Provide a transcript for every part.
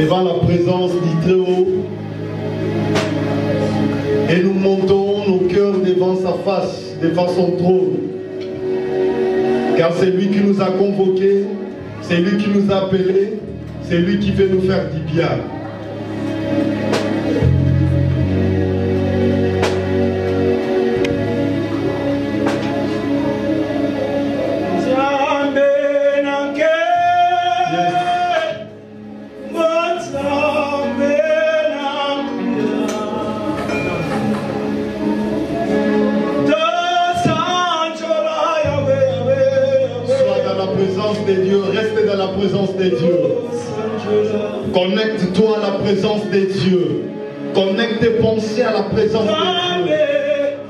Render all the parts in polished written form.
devant la présence du Très-Haut et nous montons nos cœurs devant sa face, devant son trône. Car c'est lui qui nous a convoqués, c'est lui qui nous a appelés, c'est lui qui veut nous faire du bien. Reste dans la présence de Dieu. Connecte-toi à la présence de Dieu. Connecte tes pensées à la présence de Dieu.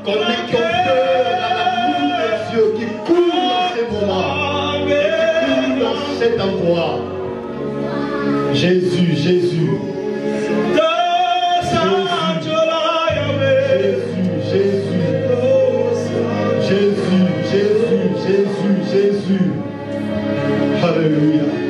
Connecte ton cœur à l'amour de Dieu qui coule dans ces moments et qui coule dans cet endroit. Jésus, Jésus. Jésus. Alléluia.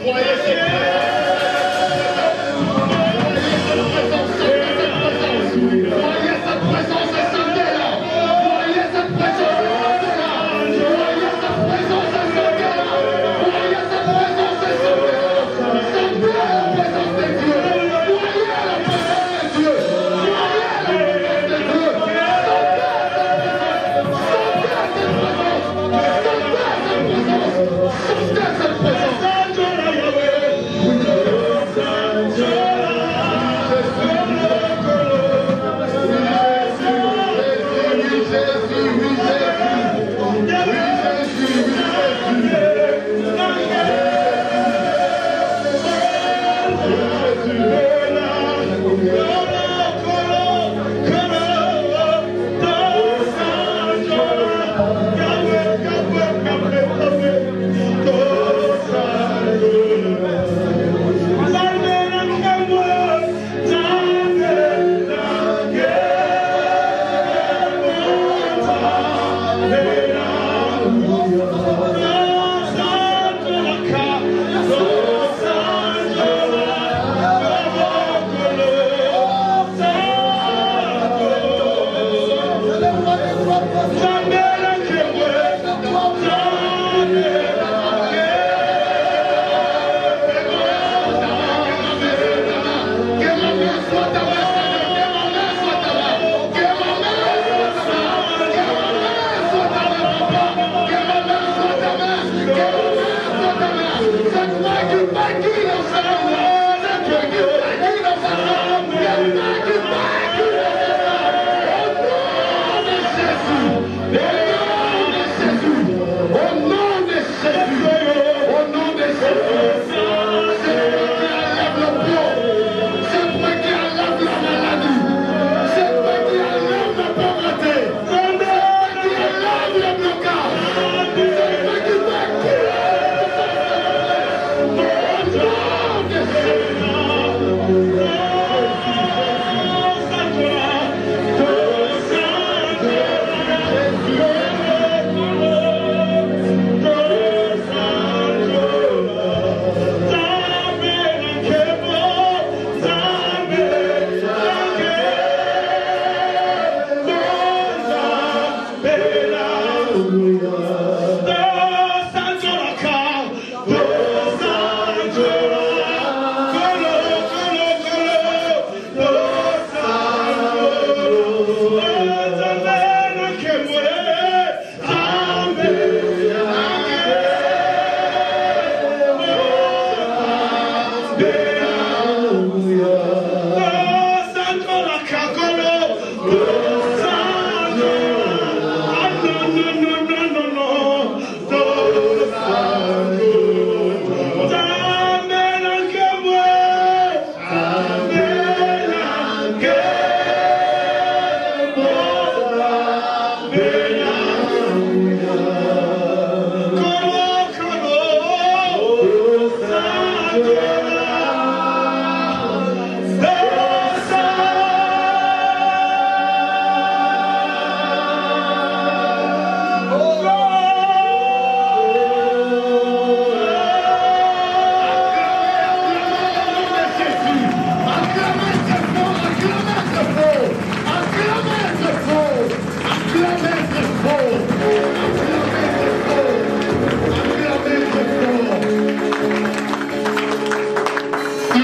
Voyez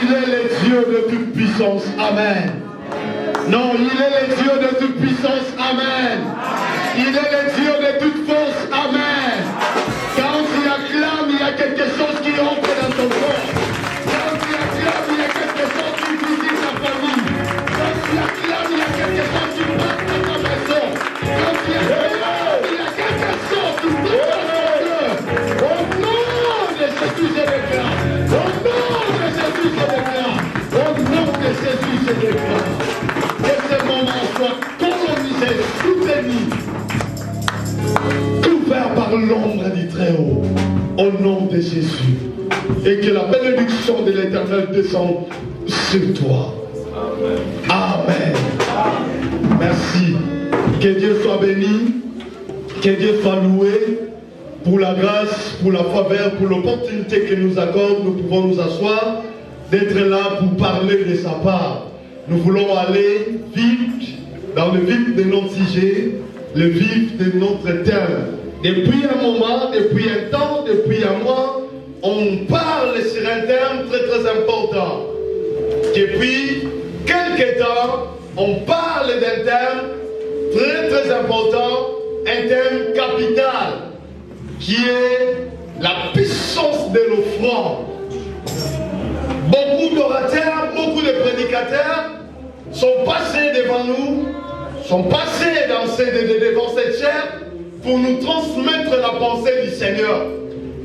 il est le Dieu de toute puissance. Amen. Non, il est le Dieu de toute puissance. Amen. Il est le Dieu de toute force. Amen. Quand tu acclames, il y a quelque chose qui entre dans ton corps. Quand tu acclames, il y a quelque chose qui visite ta famille. Quand tu acclames, il y a quelque chose qui passe dans ta maison. Quand tu acclames, il y a quelque chose qui touche dans ton cœur. Au nom de Jésus, je déclare. Au nom de Jésus, je déclare. Au nom de Jésus, je déclare. Que ce moment soit colonisé, soutenu, couvert par l'ombre du Très-Haut, au nom de Jésus. Et que la bénédiction de l'Éternel descende sur toi. Amen. Amen. Merci. Que Dieu soit béni, que Dieu soit loué pour la grâce, pour la faveur, pour l'opportunité qu'il nous accorde. Nous pouvons nous asseoir, d'être là pour parler de sa part. Nous voulons aller vite, dans le vif de notre sujet, le vif de notre thème. Depuis un moment, depuis un temps, depuis un mois, on parle sur un thème très très important. Depuis quelques temps, on parle d'un thème très très important, un thème capital, qui est la puissance de l'offrande. Beaucoup d'orateurs, beaucoup de prédicateurs sont passés devant nous, sont passés devant cette chaire pour nous transmettre la pensée du Seigneur.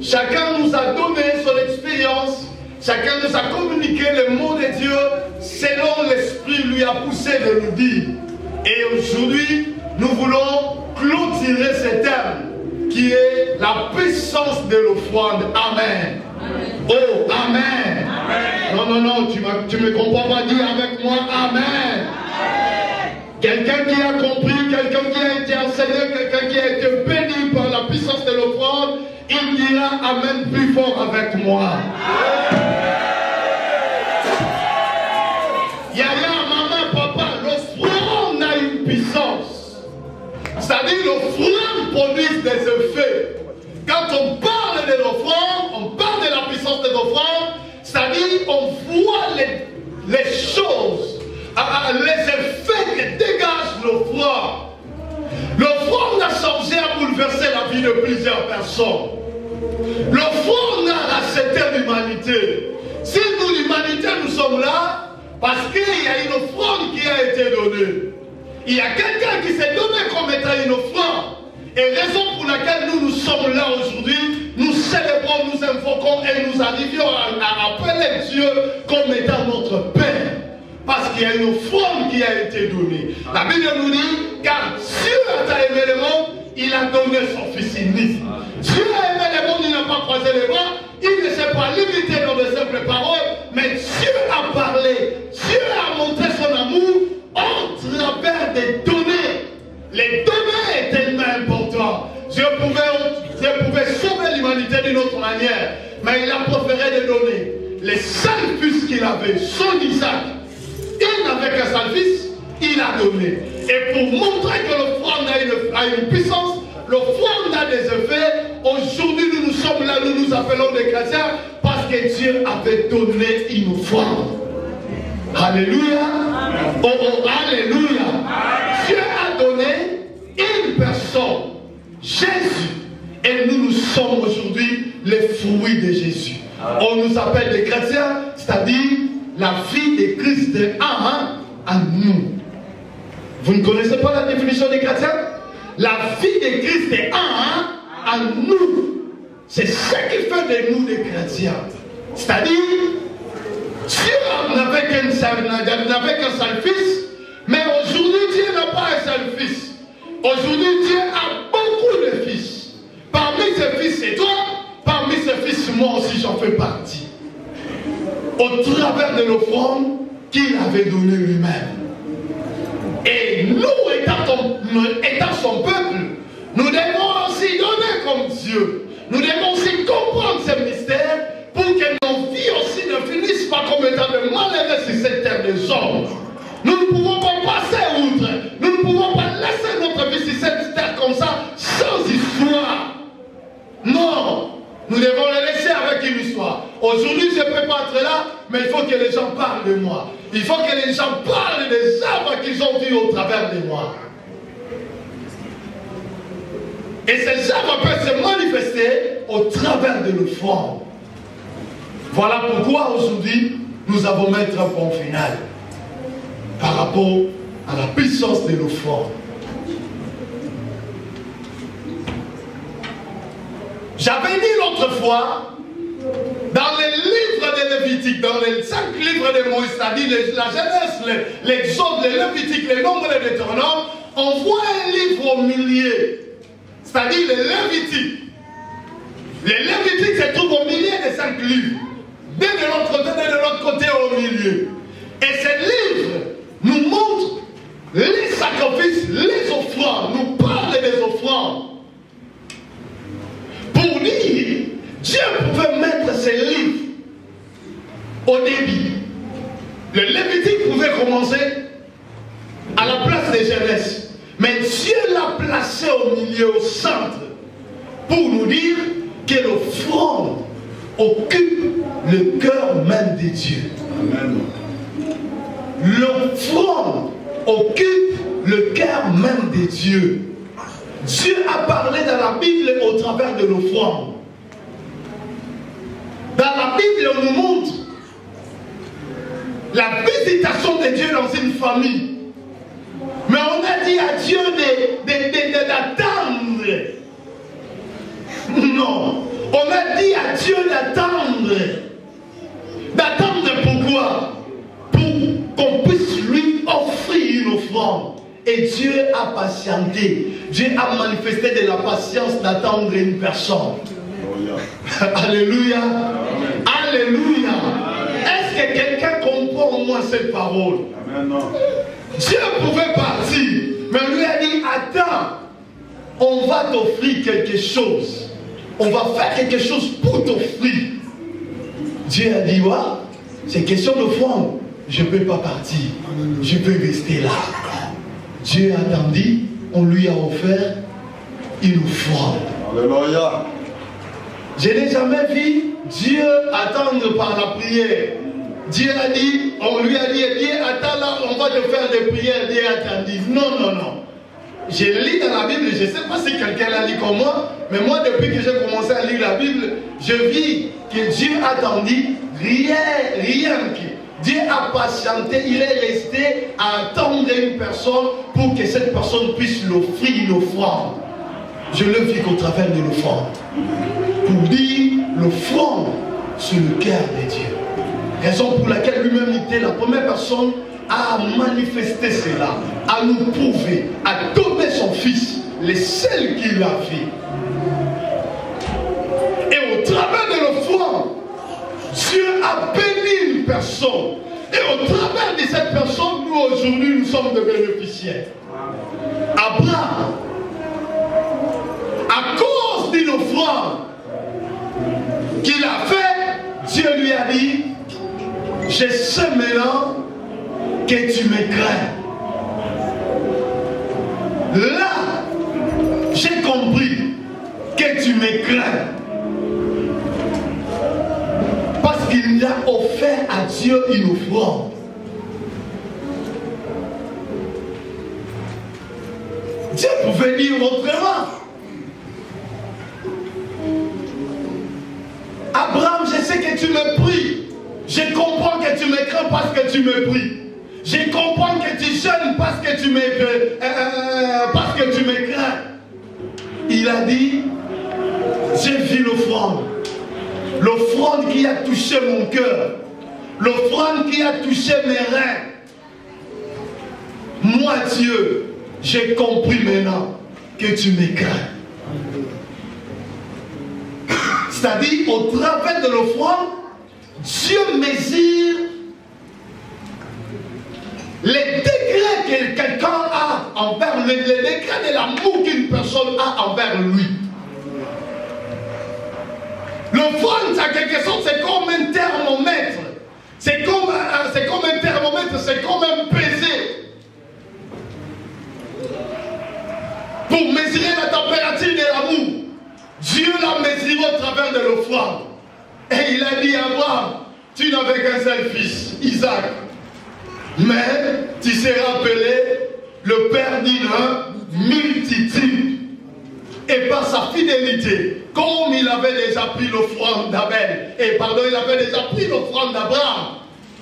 Chacun nous a donné son expérience, chacun nous a communiqué le mot de Dieu selon l'Esprit lui a poussé de nous dire. Et aujourd'hui, nous voulons clôturer ce thème qui est la puissance de l'offrande. Amen. Oh, Amen. Amen. Non, non, non, tu me comprends pas, dis avec moi, Amen. Quelqu'un qui a compris, quelqu'un qui a été enseigné, quelqu'un qui a été béni par la puissance de l'offrande, il dira Amen plus fort avec moi. Yaya, maman, papa, l'offrande a une puissance. C'est-à-dire l'offrande produit des effets. Quand on parle de l'offrande, on parle de la puissance de l'offrande, c'est-à-dire on voit les choses, les effets que dégage l'offrande. L'offrande a changé, a bouleversé la vie de plusieurs personnes. L'offrande a racheté l'humanité. Si nous, l'humanité, nous sommes là, parce qu'il y a une offrande qui a été donnée. Il y a quelqu'un qui s'est donné comme étant une offrande. Et raison pour laquelle nous sommes là aujourd'hui, nous célébrons, nous invoquons et nous arrivions à appeler Dieu comme étant notre Père. Parce qu'il y a une offrande qui a été donnée. La Bible nous dit, car Dieu a aimé le monde, il a donné son Fils unique. Dieu a aimé le monde, il n'a pas croisé les bras, il ne s'est pas limité dans de simples paroles, mais Dieu a parlé, Dieu a montré son amour en travers des données. Les données est tellement important. Dieu pouvait sauver l'humanité d'une autre manière, mais il a préféré de donner les seuls fils qu'il avait, son Isaac. Il n'avait qu'un seul fils, il a donné. Et pour montrer que l'offrande a une puissance, l'offrande a des effets, aujourd'hui nous sommes là, nous nous appelons des chrétiens, parce que Dieu avait donné une offrande. Alléluia. Oh, oh, alléluia. Dieu a donné une personne, Jésus. Et nous sommes aujourd'hui les fruits de Jésus. On nous appelle des chrétiens, c'est-à-dire la vie de Christ en nous. Vous ne connaissez pas la définition des chrétiens? La vie de Christ en nous. C'est ce qui fait de nous des chrétiens. C'est-à-dire, Dieu n'avait qu'un seul fils, mais aujourd'hui Dieu n'a pas un seul fils. Aujourd'hui Dieu a beaucoup de fils. Parmi ces fils c'est toi, parmi ces fils moi aussi j'en fais partie. Au travers de l'offrande qu'il avait donnée lui-même. Et nous étant son peuple, nous devons aussi donner comme Dieu. Nous devons aussi comprendre ce mystère pour que nos vies aussi ne finissent pas comme étant de malheureux sur cette terre des hommes. Nous ne pouvons pas passer outre. Nous ne pouvons pas laisser notre vie sur cette terre comme ça, sans histoire. Non, nous devons le laisser avec une histoire. aujourd'hui je ne peux pas être là, mais il faut que les gens parlent de moi. Il faut que les gens parlent des œuvres qu'ils ont vues au travers de moi. Et ces œuvres peuvent se manifester au travers de l'offrande. Voilà pourquoi aujourd'hui nous avons mettre un point final par rapport à la puissance de l'offrande. J'avais dit l'autre fois, dans les livres de Lévitique, dans les 5 livres de Moïse, c'est-à-dire la Genèse, l'Exode, le Lévitique, les Nombres et les Deutéronomes, on voit un livre au milieu, c'est-à-dire les Lévitiques. Les Lévitiques se trouvent au milieu des 5 livres, d'un de l'autre côté au milieu. Et ces livres nous montrent les sacrifices, les offrandes, nous parlent des offrandes. Pour dire, Dieu pouvait mettre ses livres au début. Le Lévitique pouvait commencer à la place de Genèse. Mais Dieu l'a placé au milieu, au centre, pour nous dire que l'offrande occupe le cœur même de Dieu. L'offrande occupe le cœur même de Dieu. Dieu a parlé dans la Bible au travers de l'offrande. Dans la Bible, on nous montre la visitation de Dieu dans une famille. Mais on a dit à Dieu d'attendre. Non. On a dit à Dieu d'attendre. D'attendre pourquoi? Pour qu'on puisse lui offrir une offrande. Et Dieu a patienté. Dieu a manifesté de la patience d'attendre une personne. Alléluia. Alléluia. Est-ce que quelqu'un comprend au moins cette parole? Dieu pouvait partir, mais on lui a dit, attends, on va t'offrir quelque chose. On va faire quelque chose pour t'offrir. Dieu a dit, ouais, c'est question d'offrande. Je ne peux pas partir. Je peux rester là. Dieu a attendu, on lui a offert une offrande. Alléluia. Je n'ai jamais vu Dieu attendre par la prière. Dieu a dit, on lui a dit, attends là, on va te faire des prières. Dieu a attendu. Non, non, non. Je lis dans la Bible, je ne sais pas si quelqu'un l'a lu comme moi, mais moi depuis que j'ai commencé à lire la Bible, je vis que Dieu a attendu rien que. Dieu a patienté, il est resté à attendre une personne pour que cette personne puisse l'offrir une offrande. Je le vis qu'au travers de l'offrande. Pour dire l'offrande sur le cœur de Dieu. Raison pour laquelle lui-même était la première personne à manifester cela, à nous prouver, à donner son fils, les seuls qu'il a fait. Et au travers de l'offrande, Dieu a béni une personne. Et au travers de cette personne, nous aujourd'hui, nous sommes des bénéficiaires. Abraham, à cause d'une offrande qu'il a fait, Dieu lui a dit, je sais maintenant que tu me crains. Là, j'ai compris que tu me crains. Parce qu'il a offert à Dieu une offrande. Dieu pouvait dire autrement. Abraham, je sais que tu me pries. Je comprends que tu me crains parce que tu me pries. Je comprends que tu jeûnes parce que tu me crains. Il a dit, j'ai vu l'offrande. L'offrande qui a touché mon cœur. L'offrande qui a touché mes reins. Moi, Dieu, j'ai compris maintenant que tu me crains. C'est-à-dire, au travers de l'offrande, Dieu mesure les degrés que quelqu'un a envers les degrés de l'amour qu'une personne a envers lui. L'offrande, en quelque sorte, c'est comme un thermomètre. C'est comme un thermomètre, c'est comme un pesé. Pour mesurer la température de l'amour, Dieu l'a mesuré au travers de l'offrande. Et il a dit à Abraham, tu n'avais qu'un seul fils, Isaac. Mais tu seras appelé le père d'une multitude. Et par sa fidélité, comme il avait déjà pris l'offrande d'Abel, il avait déjà pris l'offrande d'Abraham,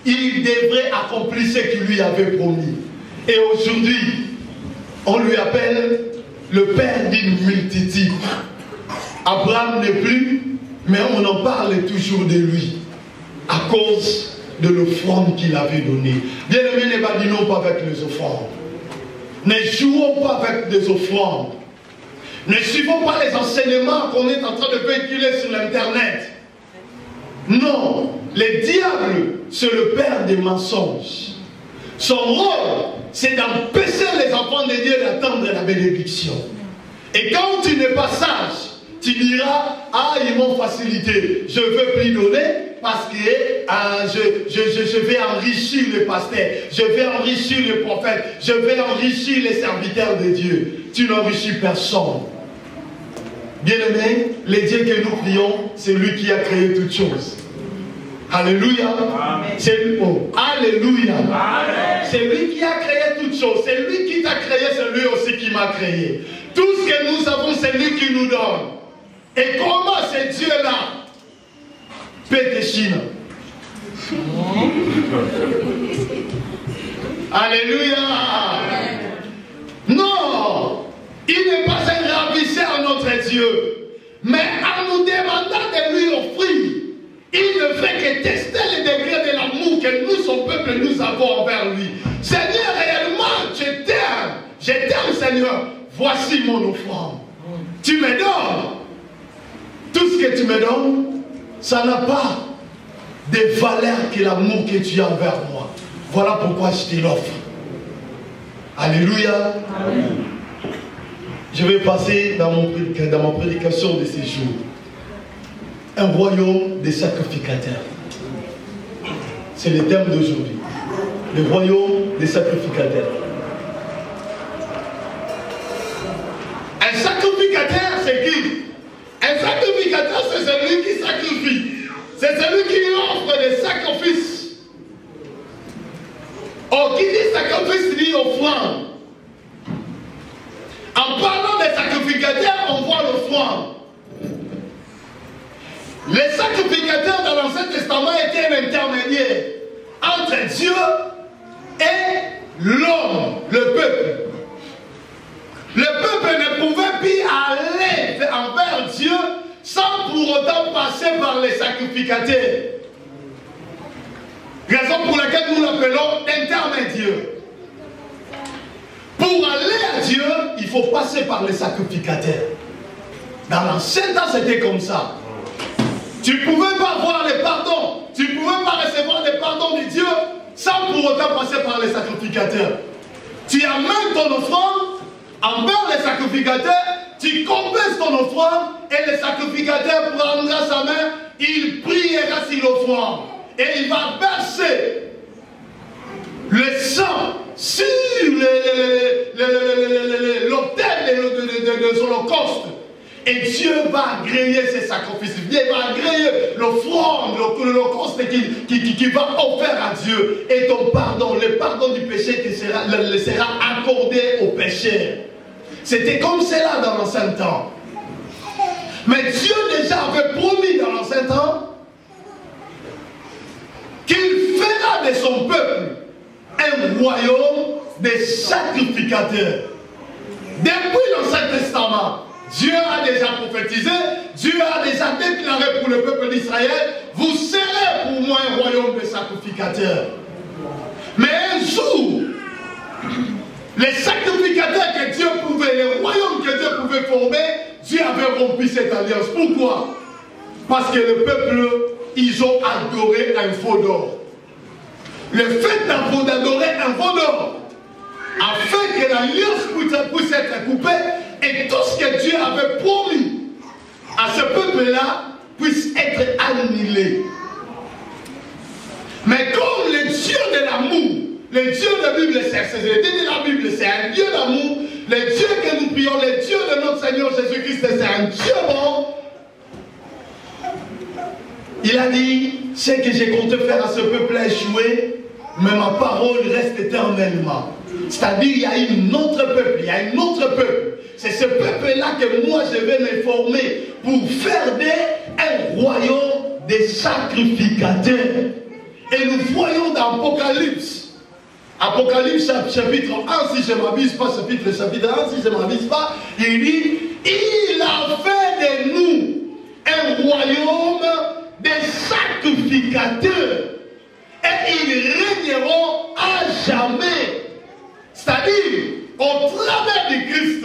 il devrait accomplir ce qu'il lui avait promis. Et aujourd'hui, on lui appelle le père d'une multitude. Abraham n'est plus, mais on en parle toujours de lui, à cause de l'offrande qu'il avait donnée. Bien aimé, ne badinons pas avec les offrandes. Ne jouons pas avec des offrandes. Ne suivons pas les enseignements qu'on est en train de véhiculer sur l'internet. Non, le diable, c'est le père des mensonges. Son rôle, c'est d'empêcher les enfants de Dieu d'attendre la bénédiction. Et quand tu n'es pas sage, tu diras, ah, ils m'ont facilité, je veux plus donner parce que je vais enrichir les pasteurs, je vais enrichir les prophètes, je vais enrichir les serviteurs de Dieu. Tu n'enrichis personne. Bien-aimé, le Dieu que nous prions, c'est lui qui a créé toutes choses. Alléluia. C'est lui. Oh, alléluia. C'est lui qui a créé toutes choses. C'est lui qui t'a créé, c'est lui aussi qui m'a créé. Tout ce que nous avons, c'est lui qui nous donne. Et comment ce Dieu-là peut te chiner? Alléluia. Non, il n'est pas un ravisseur, notre Dieu. Mais en nous demandant de lui offrir, il ne fait que tester les degrés de l'amour que nous, son peuple, nous avons envers lui. Seigneur, réellement, je t'aime, Seigneur. Voici mon offrande. Tu me donnes. Tout ce que tu me donnes, ça n'a pas de valeur que l'amour que tu as envers moi. Voilà pourquoi je te l'offre. Alléluia. Amen. Je vais passer dans ma prédication de ces jours. Un royaume des sacrificateurs. C'est le thème d'aujourd'hui. Le royaume des sacrificateurs. Un sacrificateur, c'est qui? Un sacrificateur, c'est celui qui sacrifie. C'est celui qui offre des sacrifices. Oh, qui dit sacrifice dit offrande. En parlant des sacrificateurs, on voit l'offrande. Les sacrificateurs dans l'Ancien Testament étaient un intermédiaire entre Dieu et l'homme, le peuple. Le peuple ne pouvait plus aller envers Dieu sans pour autant passer par les sacrificateurs. Raison pour laquelle nous l'appelons intermédiaire. Pour aller à Dieu, il faut passer par les sacrificateurs. Dans l'Ancien temps, c'était comme ça. Tu ne pouvais pas avoir les pardons, tu ne pouvais pas recevoir les pardons de Dieu sans pour autant passer par les sacrificateurs. Tu amènes ton offrande envers les sacrificateurs, tu compenses ton offrande et le sacrificateur prendra sa main, il priera sur l'offrande et il va verser le sang sur l'autel de son holocauste. Et Dieu va agréer ses sacrifices. Dieu va agréer l'offrande, l'holocauste qui va offrir à Dieu. Et ton pardon, le pardon du péché qui sera accordé au pécheur. C'était comme cela dans l'ancien temps. Mais Dieu déjà avait promis dans l'ancien temps qu'il fera de son peuple un royaume de sacrificateurs. Depuis l'Ancien Testament, Dieu a déjà prophétisé, Dieu a déjà déclaré pour le peuple d'Israël, vous serez pour moi un royaume de sacrificateurs. Mais un jour, les sacrificateurs que Dieu pouvait, les royaumes que Dieu pouvait former, Dieu avait rompu cette alliance. Pourquoi? Parce que le peuple, ils ont adoré un faux d'or. Le fait d'adorer un faux d'or, afin que l'alliance puisse être coupée et tout ce que Dieu avait promis à ce peuple-là puisse être annulé. Mais comme le Dieu de l'amour, le Dieu de la Bible, c'est un Dieu d'amour, le Dieu que nous prions, le Dieu de notre Seigneur Jésus-Christ, c'est un Dieu bon. Il a dit, ce que j'ai compté faire à ce peuple a échoué, mais ma parole reste éternellement. C'est-à-dire, il y a un autre peuple, il y a un autre peuple. C'est ce peuple-là que moi je vais me former pour faire un royaume des sacrificateurs. Et nous voyons dans Apocalypse, Apocalypse chapitre 1, si je ne m'abuse pas, chapitre 1, si je ne m'abuse pas, il dit, il a fait de nous un royaume des sacrificateurs. Et ils régneront à jamais. C'est-à-dire, au travers de Christ,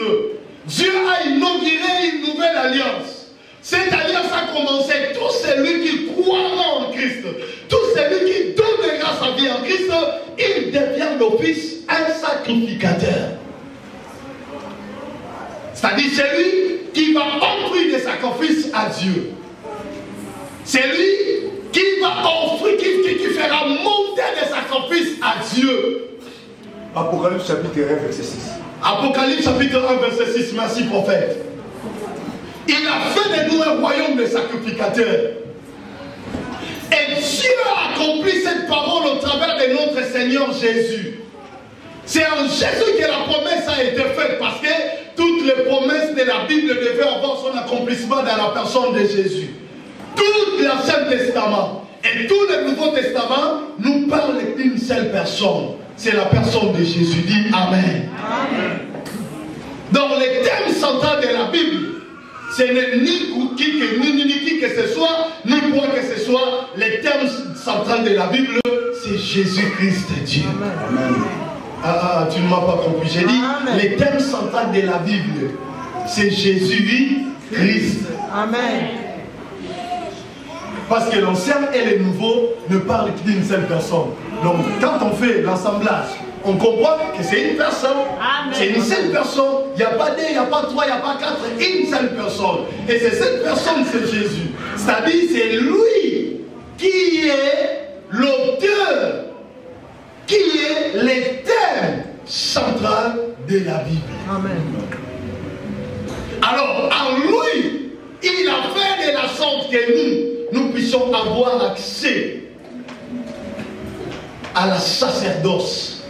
Dieu a inauguré une nouvelle alliance. Cette alliance a commencé. Tout celui qui croira en Christ, tout celui qui donnera sa vie en Christ, il devient d'office un sacrificateur. C'est-à-dire celui qui va offrir des sacrifices à Dieu. C'est lui qui va offrir, qui fera monter des sacrifices à Dieu. Apocalypse chapitre 1, verset 6. Apocalypse chapitre 1, verset 6. Merci, prophète. Il a fait de nous un royaume de sacrificateurs. Et Dieu a accompli cette parole au travers de notre Seigneur Jésus. C'est en Jésus que la promesse a été faite, parce que toutes les promesses de la Bible devaient avoir son accomplissement dans la personne de Jésus. Tout l'Ancien Testament et tout le Nouveau Testament nous parlent d'une seule personne. C'est la personne de Jésus. Dit Amen. Amen. Dans les thèmes centraux de la Bible, ce n'est ni qui que ce soit, ni quoi que ce soit. Les thèmes centraux de la Bible, c'est Jésus-Christ Dieu. Amen. Ah, tu ne m'as pas compris. J'ai dit, amen. Les thèmes centraux de la Bible, c'est Jésus-Christ. Amen. Parce que l'ancien et le nouveau ne parlent qu'une seule personne. Donc, quand on fait l'assemblage, on comprend que c'est une personne. C'est une seule personne. Il n'y a pas deux, il n'y a pas trois, il n'y a pas quatre. Une seule personne. Et c'est cette personne, c'est Jésus. C'est-à-dire, c'est lui qui est l'auteur, qui est le thème central de la Bible. Amen. Alors, en lui, il a fait de la sorte que nous puissions avoir accès à la sacerdoce.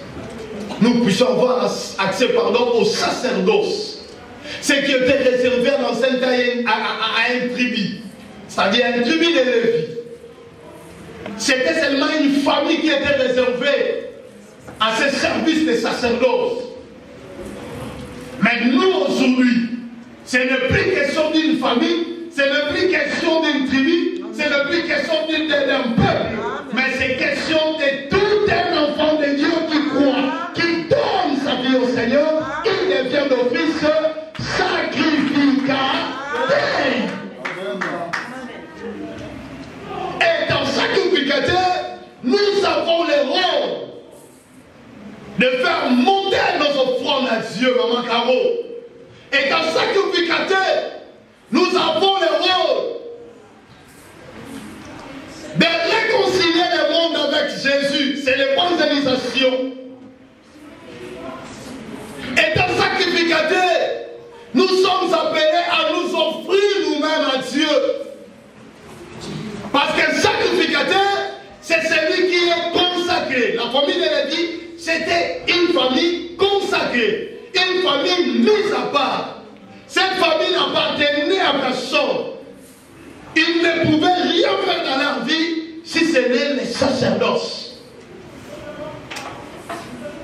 Nous puissions avoir accès, au sacerdoce. Ce qui était réservé à l'ancien temps à un tribu. C'est-à-dire un tribu de Lévi. C'était seulement une famille qui était réservée à ce service de sacerdoce. Mais nous aujourd'hui, ce n'est plus question d'une famille, ce n'est plus question d'une tribu, ce n'est plus question d'un peuple, mais c'est question de tout un enfant de Dieu qui croit, qui donne sa vie au Seigneur, il devient d'office sacrificateur. Et dans sacrificateur, nous avons le rôle de faire monter nos offrandes à Dieu, Maman Caro. Et dans sacrificateur, nous avons le rôle de réconcilier le monde avec Jésus. C'est l'évangélisation. Et dans sacrificateur, nous sommes appelés à nous offrir nous-mêmes à Dieu. Parce qu'un sacrificateur, c'est celui qui est consacré. La famille de Lévi, c'était une famille consacrée, une famille mise à part. Cette famille n'appartenait à personne. Ils ne pouvaient rien faire dans leur vie si ce n'est les sacerdoces.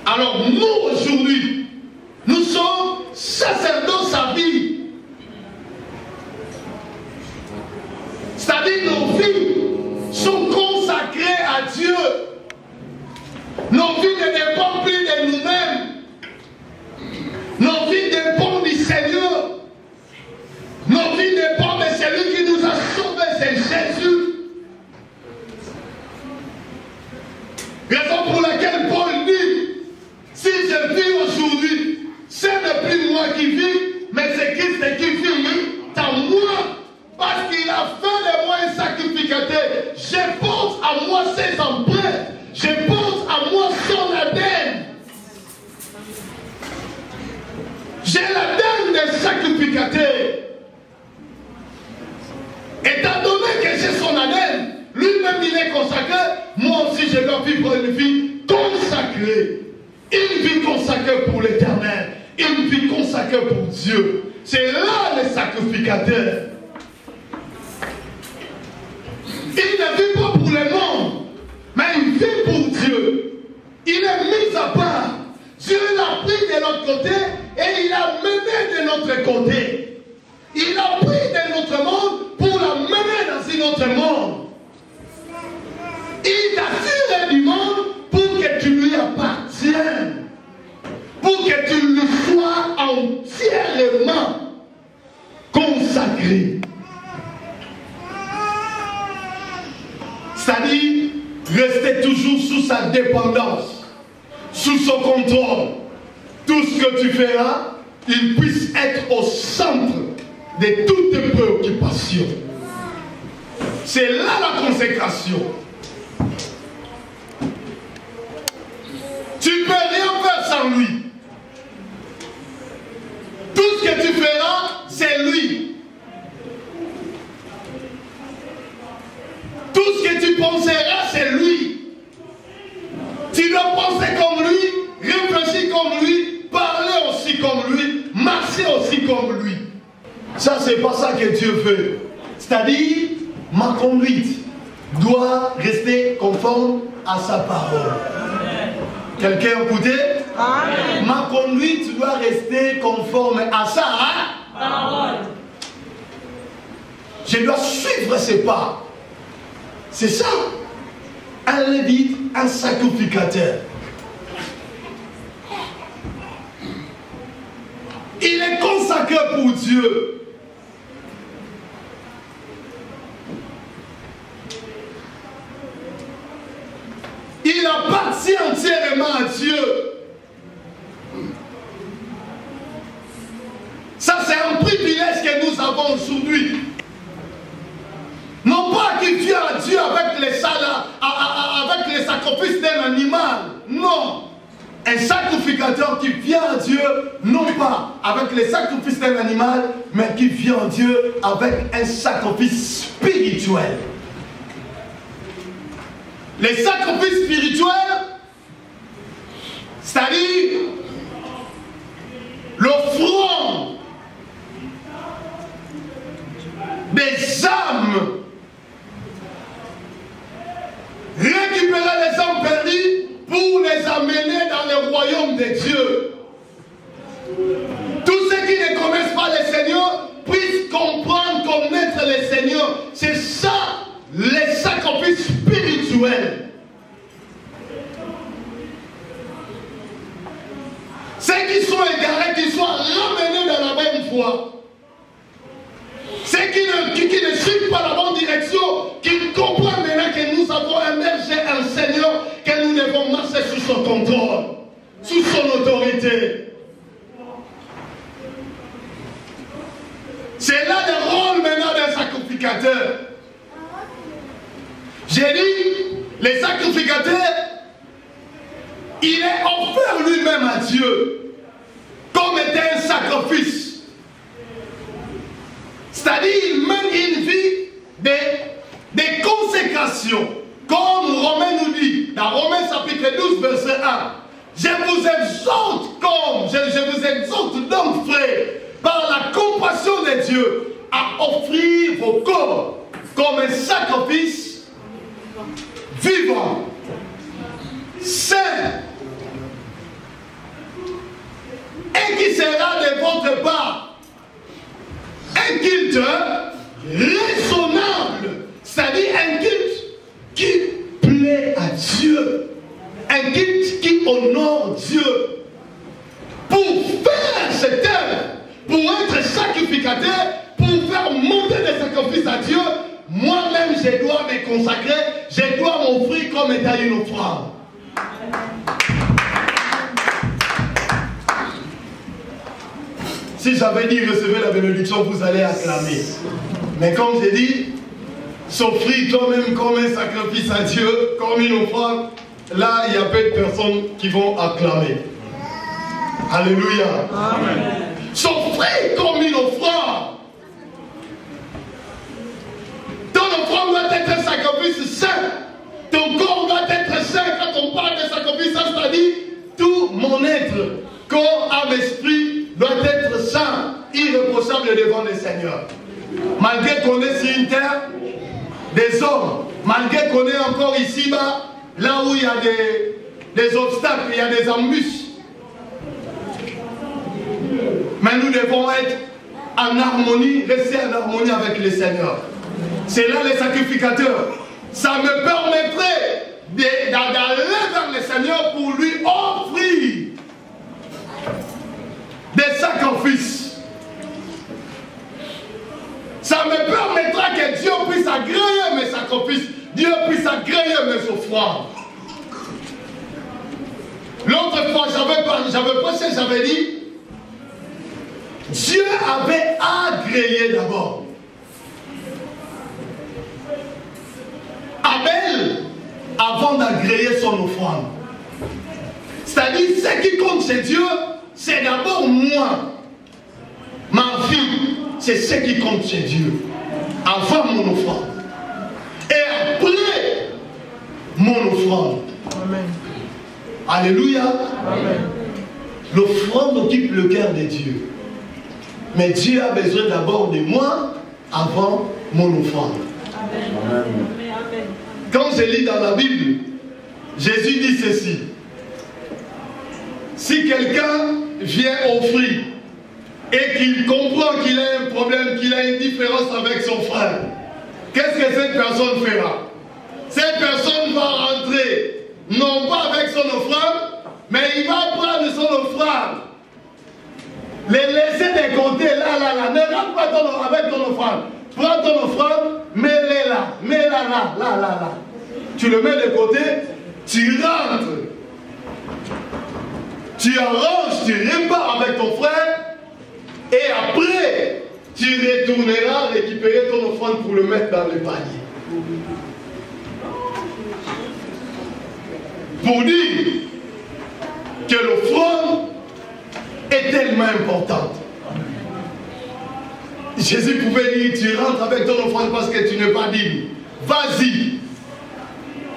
Alors nous aujourd'hui, nous sommes sacerdoces à vie. C'est-à-dire nos vies sont consacrées à Dieu. Nos vies ne dépendent plus de nous-mêmes. Nos vies dépendent du Seigneur. Nos vies dépendent de celui qui nous a sauvés, c'est Jésus. Raison pour laquelle Paul dit, si je consacrée. Une vie consacrée pour l'Éternel. Une vie consacrée pour Dieu. C'est là les sacrificateurs. Il ne vit pas pour le monde, mais il vit pour Dieu. Il est mis à part. Dieu l'a pris de l'autre côté et il l'a mené de notre côté. Il a pris de notre monde pour la mener dans un autre monde. Il t'a tiré du monde pour que tu lui appartiennes. Pour que tu lui sois entièrement consacré. C'est-à-dire, rester toujours sous sa dépendance, sous son contrôle. Tout ce que tu feras, il puisse être au centre de toutes tes préoccupations. C'est là la consécration. Tu ne peux rien faire sans lui. Tout ce que tu feras, c'est lui. Tout ce que tu penseras, c'est lui. Tu dois penser comme lui, réfléchir comme lui, parler aussi comme lui, marcher aussi comme lui. Ça, c'est pas ça que Dieu veut. C'est-à-dire, ma conduite doit rester conforme à sa parole. Quelqu'un écoutez? Amen. Ma conduite doit rester conforme à sa parole. Je dois suivre ses pas. C'est ça. Un lévite, un sacrificateur. Il est consacré pour Dieu. Il appartient entièrement à Dieu. Ça, c'est un privilège que nous avons aujourd'hui. Non pas qu'il vient à Dieu avec les sacrifices d'un animal. Non. Un sacrificateur qui vient à Dieu, non pas avec les sacrifices d'un animal, mais qui vient à Dieu avec un sacrifice spirituel. Les sacrifices spirituels, c'est-à-dire l'offrande des âmes, récupérer les âmes perdues pour les amener dans le royaume de Dieu. Tous ceux qui ne connaissent pas le Seigneur puissent comprendre, connaître le Seigneur. C'est ça, les sacrifices spirituels. Ceux qui sont égarés, qu'ils soient ramenés dans la même voie. Ceux qui ne suivent pas la bonne direction, qui comprennent maintenant que nous avons un berger, un Seigneur, que nous devons marcher sous son contrôle, sous son autorité. C'est là le rôle maintenant d'un sacrificateur. J'ai dit, les sacrificateurs, il est offert lui-même à Dieu, comme étant un sacrifice. C'est-à-dire, il mène une vie de consécration. Comme Romains nous dit, dans Romains chapitre 12, verset 1. Je vous exhorte donc, frères, par la compassion de Dieu, à offrir vos corps comme un sacrifice vivant, saint, et qui sera de votre part un culte raisonnable, c'est-à-dire un culte qui plaît à Dieu, un culte qui honore Dieu. Pour faire cette œuvre, pour être sacrificateur, pour faire monter des sacrifices à Dieu, moi-même je dois me consacrer, je dois m'offrir comme étant une offrande. Si j'avais dit recevez la bénédiction, vous allez acclamer. Mais comme j'ai dit, s'offrir toi-même comme un sacrifice à Dieu, comme une offrande, là il y a peu de personnes qui vont acclamer. Alléluia. Amen. S'offrir comme une offrande. Ton offrande doit être un sacrifice saint. Ton corps doit être saint. Quand on parle de sacrifice, ça dit, tout mon être, corps, âme, esprit, doit être saint, irréprochable devant le Seigneur. Malgré qu'on est sur une terre des hommes, malgré qu'on est encore ici-bas, là où il y a des obstacles, il y a des embûches. Mais nous devons être en harmonie, rester en harmonie avec le Seigneur. C'est là les sacrificateurs. Ça me permettrait d'aller vers le Seigneur pour lui offrir des sacrifices. Ça me permettra que Dieu puisse agréer mes sacrifices, Dieu puisse agréer mes offrandes. L'autre fois, j'avais prêché, j'avais dit, Dieu avait agréé d'abord. Abel, avant d'agréer son offrande. C'est-à-dire, ce qui compte chez Dieu, c'est d'abord moi. Ma vie, c'est ce qui compte chez Dieu. Avant mon offrande. Et après mon offrande. Amen. Alléluia. L'offrande occupe le cœur de Dieu. Mais Dieu a besoin d'abord de moi avant mon offrande. Amen. Quand je lis dans la Bible, Jésus dit ceci. Si quelqu'un vient offrir et qu'il comprend qu'il a un problème, qu'il a une différence avec son frère, qu'est-ce que cette personne fera? Cette personne va rentrer, non pas avec son offrande, mais il va prendre son offrande, les laisser de côté, là, ne rentre pas avec ton offrande. Prends ton offrande, mets-les là. Tu le mets de côté, tu rentres. Tu arranges, tu repars avec ton frère, et après, tu retourneras récupérer ton offrande pour le mettre dans le panier. Pour dire que l'offrande est tellement importante. Jésus pouvait dire, tu rentres avec ton offrande parce que tu n'es pas digne. Vas-y,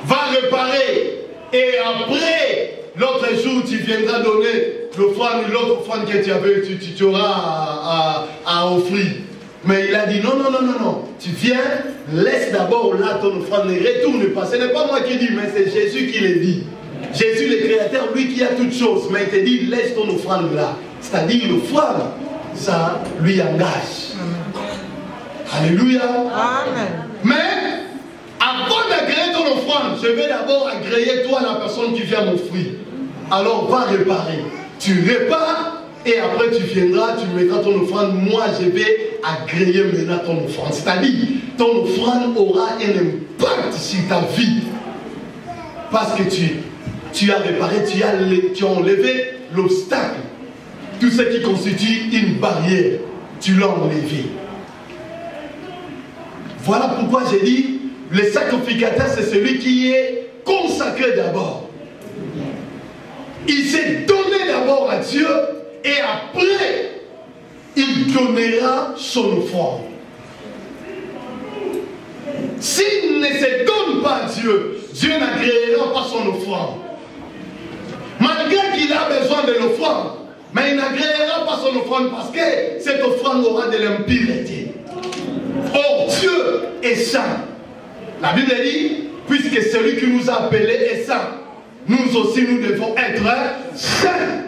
va réparer, et après, l'autre jour, tu viendras donner l'offrande, l'autre offrande que tu avais, tu auras à offrir. Mais il a dit, non, tu viens, laisse d'abord là ton offrande, ne retourne pas. Ce n'est pas moi qui dis, mais c'est Jésus qui le dit. Jésus le Créateur, lui qui a toutes choses, mais il te dit, laisse ton offrande là. C'est-à-dire, l'offrande, ça lui engage. Alléluia. Amen. Mais, avant d'agréer ton offrande, je vais d'abord agréer toi, la personne qui vient m'offrir. Alors, va réparer. Tu répares, et après tu viendras, tu mettras ton offrande. Moi, je vais agréer maintenant ton offrande. C'est-à-dire, ton offrande aura un impact sur ta vie. Parce que tu as réparé, tu as enlevé l'obstacle. Tout ce qui constitue une barrière, tu l'as enlevé. Voilà pourquoi j'ai dit, le sacrificateur, c'est celui qui est consacré d'abord. Il s'est donné d'abord à Dieu, et après, il donnera son offrande. S'il ne se donne pas à Dieu, Dieu n'agréera pas son offrande. Malgré qu'il a besoin de l'offrande, mais il n'agréera pas son offrande parce que cette offrande aura de l'impureté. Or, Dieu est saint. La Bible dit, puisque celui qui nous a appelés est saint, nous aussi nous devons être saints.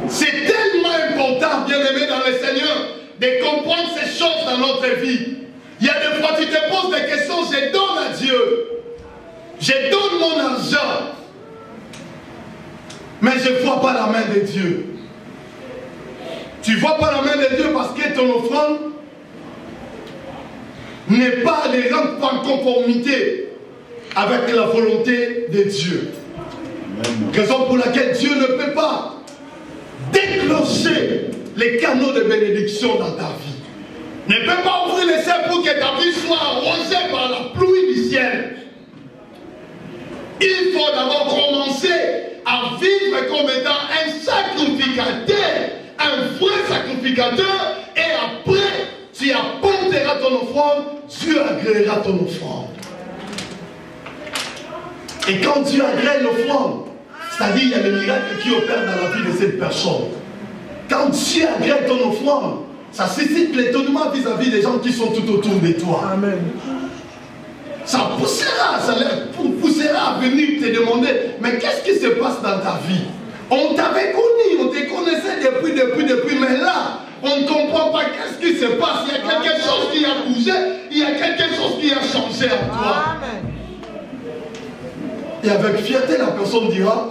C'est tellement important, bien-aimé dans le Seigneur, de comprendre ces choses dans notre vie. Il y a des fois tu te poses des questions, je donne à Dieu, je donne mon argent, mais je ne vois pas la main de Dieu. Tu ne vois pas la main de Dieu parce que ton offrande n'est pas de rendre en conformité avec la volonté de Dieu. Raison pour laquelle Dieu ne peut pas déclencher les canaux de bénédiction dans ta vie. Ne peut pas ouvrir les cieux pour que ta vie soit arrosée par la pluie du ciel. Il faut d'abord commencer à vivre comme étant un sacrificateur, un vrai sacrificateur, et après tu apporteras ton offrande, Dieu agréera ton offrande. Et quand Dieu agrée l'offrande, c'est-à-dire il y a le miracle qui opère dans la vie de cette personne. Quand Dieu agrée ton offrande, ça suscite l'étonnement vis-à-vis des gens qui sont tout autour de toi. Amen. Ça poussera à venir te demander, mais qu'est-ce qui se passe dans ta vie? On t'avait connu, on te connaissait depuis, mais là, on ne comprend pas qu'est-ce qui se passe. Il y a quelque chose qui a bougé, il y a quelque chose qui a changé en toi. Amen. Et avec fierté, la personne dira,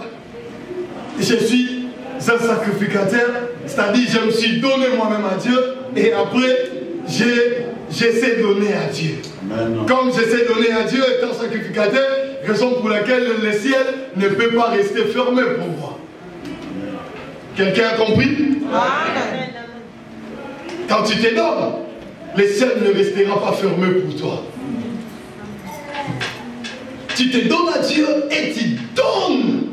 je suis un sacrificateur, c'est-à-dire je me suis donné moi-même à Dieu, et après, j'essaie de donner à Dieu. Amen. Comme j'essaie de donner à Dieu étant sacrificateur, raison pour laquelle le ciel ne peut pas rester fermé pour moi. Quelqu'un a compris? Amen. Quand tu te donnes, le ciel ne restera pas fermé pour toi. Tu te donnes à Dieu et tu donnes.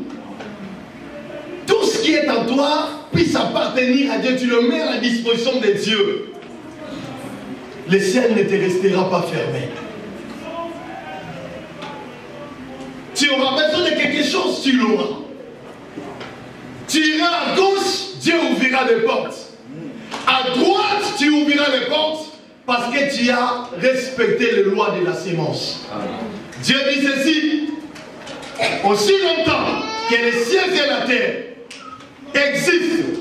Tout ce qui est en toi puisse appartenir à Dieu. Tu le mets à la disposition de Dieu. Le ciel ne te restera pas fermé. Tu auras besoin de quelque chose, tu l'auras. Tu iras à gauche, Dieu ouvrira des portes. À droite, tu ouvriras les portes parce que tu as respecté les lois de la sémence. Dieu dit ceci: aussi longtemps que les cieux et la terre existent,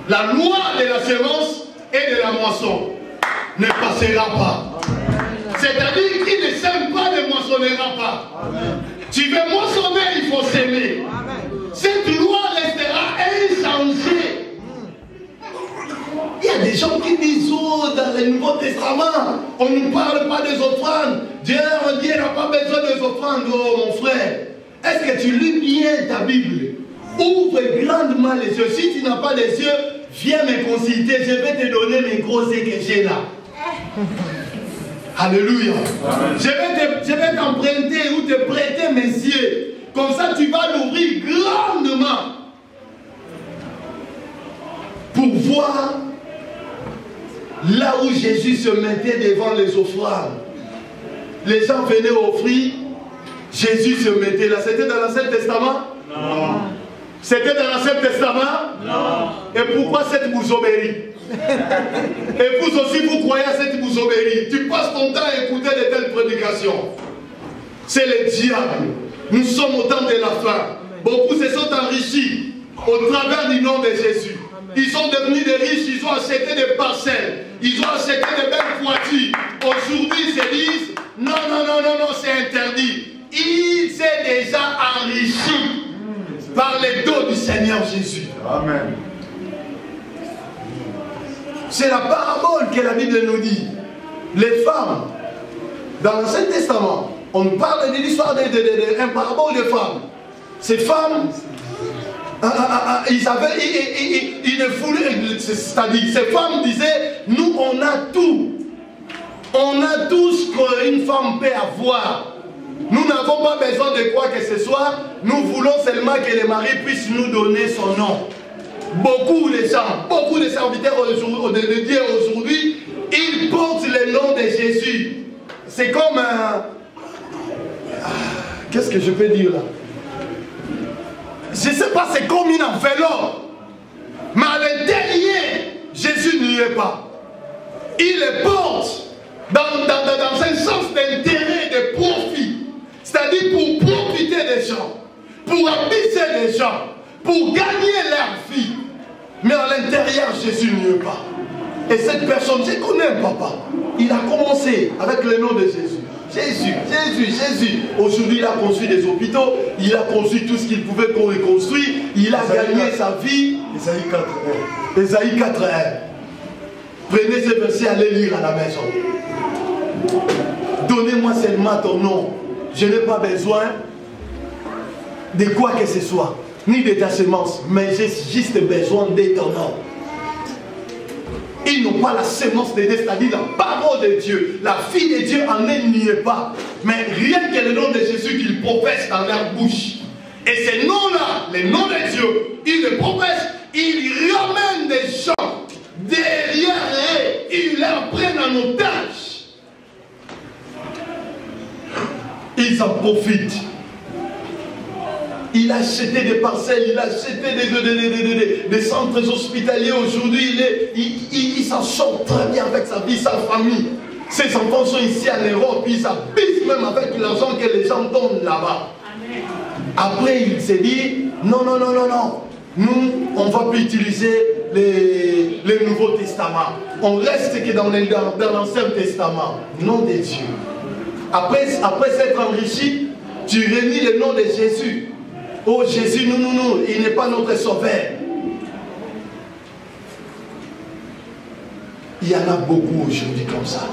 la loi de la sémence et de la moisson ne passera pas. C'est-à-dire qu'il ne sème pas, ne moissonnera pas. Amen. Tu veux moissonner, il faut s'aimer. Cette loi restera inchangée. Il y a des gens qui disent, oh, dans le Nouveau Testament, on ne parle pas des offrandes. Dieu n'a pas besoin des offrandes, oh mon frère. Est-ce que tu lis bien ta Bible? Ouvre grandement les yeux. Si tu n'as pas les yeux, viens me consulter. Je vais te donner les gros yeux que j'ai là. Alléluia. Je vais t'emprunter ou te prêter mes yeux. Comme ça, tu vas l'ouvrir grandement pour voir là où Jésus se mettait devant les offrandes. Les gens venaient offrir, Jésus se mettait là. C'était dans l'Ancien Testament? Non. C'était dans l'Ancien Testament? Non. Et pourquoi cette boussoberie? Et vous aussi, vous croyez à cette boussoberie. Tu passes ton temps à écouter de telles prédications. C'est le diable. Nous sommes au temps de la fin. Beaucoup se sont enrichis au travers du nom de Jésus. Ils sont devenus des riches, ils ont acheté des parcelles, ils ont acheté des belles voitures. Aujourd'hui, ils se disent, non, c'est interdit. Il s'est déjà enrichi par les dons du Seigneur Jésus. Amen. C'est la parabole que la Bible nous dit. Les femmes, dans l'Ancien Testament, on parle de l'histoire d'un parabole de femmes. Ces femmes, ils ne voulaient, c'est-à-dire, ces femmes disaient, nous on a tout. On a tout ce qu'une femme peut avoir. Nous n'avons pas besoin de quoi que ce soit. Nous voulons seulement que le mari puisse nous donner son nom. Beaucoup de gens, beaucoup de serviteurs de Dieu aujourd'hui, ils portent le nom de Jésus. C'est comme un... Qu'est-ce que je peux dire là? Je ne sais pas, c'est comme une enveloppe. Mais à l'intérieur, Jésus n'y est pas. Il le porte dans un sens d'intérêt, de profit. C'est-à-dire pour profiter des gens, pour abuser des gens, pour gagner leur vie. Mais à l'intérieur, Jésus n'y est pas. Et cette personne, je connais un papa. Il a commencé avec le nom de Jésus. Jésus. Aujourd'hui, il a construit des hôpitaux, il a construit tout ce qu'il pouvait reconstruire, il a gagné sa vie. Ésaïe 4:1. Ésaïe 4:1. Prenez ce verset, allez lire à la maison. Donnez-moi seulement ton nom. Je n'ai pas besoin de quoi que ce soit, ni de ta semence, mais j'ai juste besoin de ton nom. Ils n'ont pas la sémence de Dieu, c'est-à-dire la parole de Dieu. La fille de Dieu en elle n'y est pas. Mais rien que le nom de Jésus qu'ils professent dans leur bouche. Et ces noms-là, les noms de Dieu, ils le professent, ils ramènent des gens derrière eux, ils leur prennent en otage. Ils en profitent. Il a acheté des parcelles, il a acheté des centres hospitaliers. Aujourd'hui, il s'en sort très bien avec sa vie, sa famille. Ses enfants sont ici en Europe, ils s'habillent même avec l'argent que les gens donnent là-bas. Après, il s'est dit, non, non, non, non, non. Nous, on ne va plus utiliser les Nouveaux Testaments. On reste que dans l'Ancien Testament. Nom de Dieu. Après s'être enrichi, tu réunis le nom de Jésus. Oh Jésus, non, il n'est pas notre sauveur. Il y en a beaucoup aujourd'hui comme ça.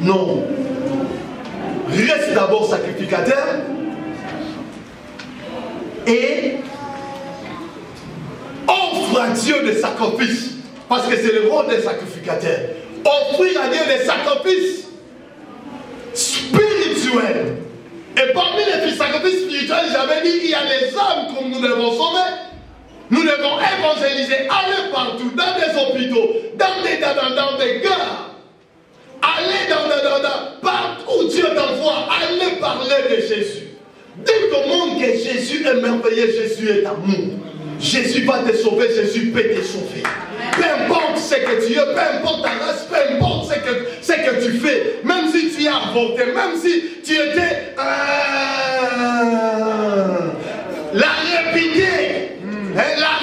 Non. Reste d'abord sacrificateur et offre à Dieu des sacrifices. Parce que c'est le rôle des sacrificateurs. Offrir à Dieu des sacrifices spirituels. Et parmi les sacrifices spirituels, j'avais dit, il y a les âmes que nous devons sauver. Nous devons évangéliser, aller partout, dans des hôpitaux, dans des gares. Aller partout où Dieu t'envoie, aller parler de Jésus. Dis au monde que Jésus est merveilleux, Jésus est amour. Jésus va te sauver, Jésus peut te sauver. Peu importe ce que tu es, peu importe ta race, peu importe ce que tu fais, même si tu as avorté, même si tu étais la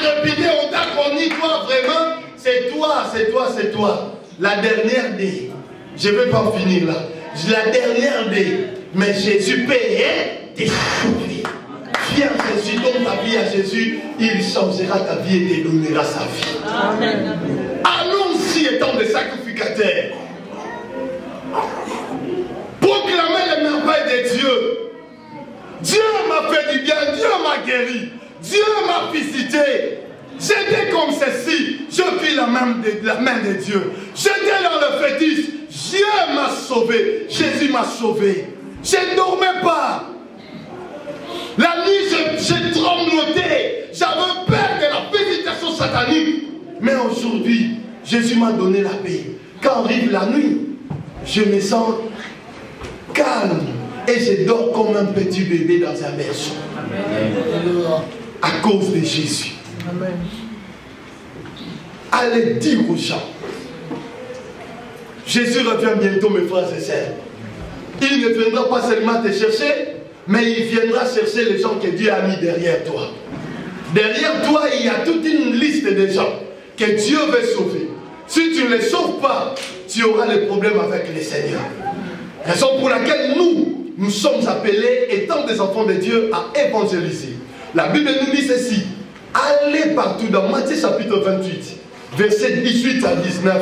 répétée, on t'a connu, toi vraiment, c'est toi. La dernière des, je ne vais pas finir là, la dernière des, mais Jésus peut te sauver. Viens Jésus, donne ta vie à Jésus, il changera ta vie et te donnera sa vie. Amen. Allons-y étant des sacrificateurs. Proclamer les merveilles de Dieu. Dieu m'a fait du bien, Dieu m'a guéri, Dieu m'a visité. J'étais comme ceci, je vis la main de Dieu. J'étais dans le fétiche, Dieu m'a sauvé, Jésus m'a sauvé. Je ne dormais pas. La nuit, j'ai trembloté. J'avais peur de la visitation satanique. Mais aujourd'hui, Jésus m'a donné la paix. Quand arrive la nuit, je me sens calme. Et je dors comme un petit bébé dans un berceau. À cause de Jésus. Amen. Allez dire aux gens. Jésus revient bientôt, mes frères et sœurs. Il ne viendra pas seulement te chercher, mais il viendra chercher les gens que Dieu a mis derrière toi. Derrière toi, il y a toute une liste de gens que Dieu veut sauver. Si tu ne les sauves pas, tu auras des problèmes avec le Seigneur. Raison pour laquelle nous sommes appelés, étant des enfants de Dieu, à évangéliser. La Bible nous dit ceci. Allez partout dans Matthieu chapitre 28, versets 18 à 19,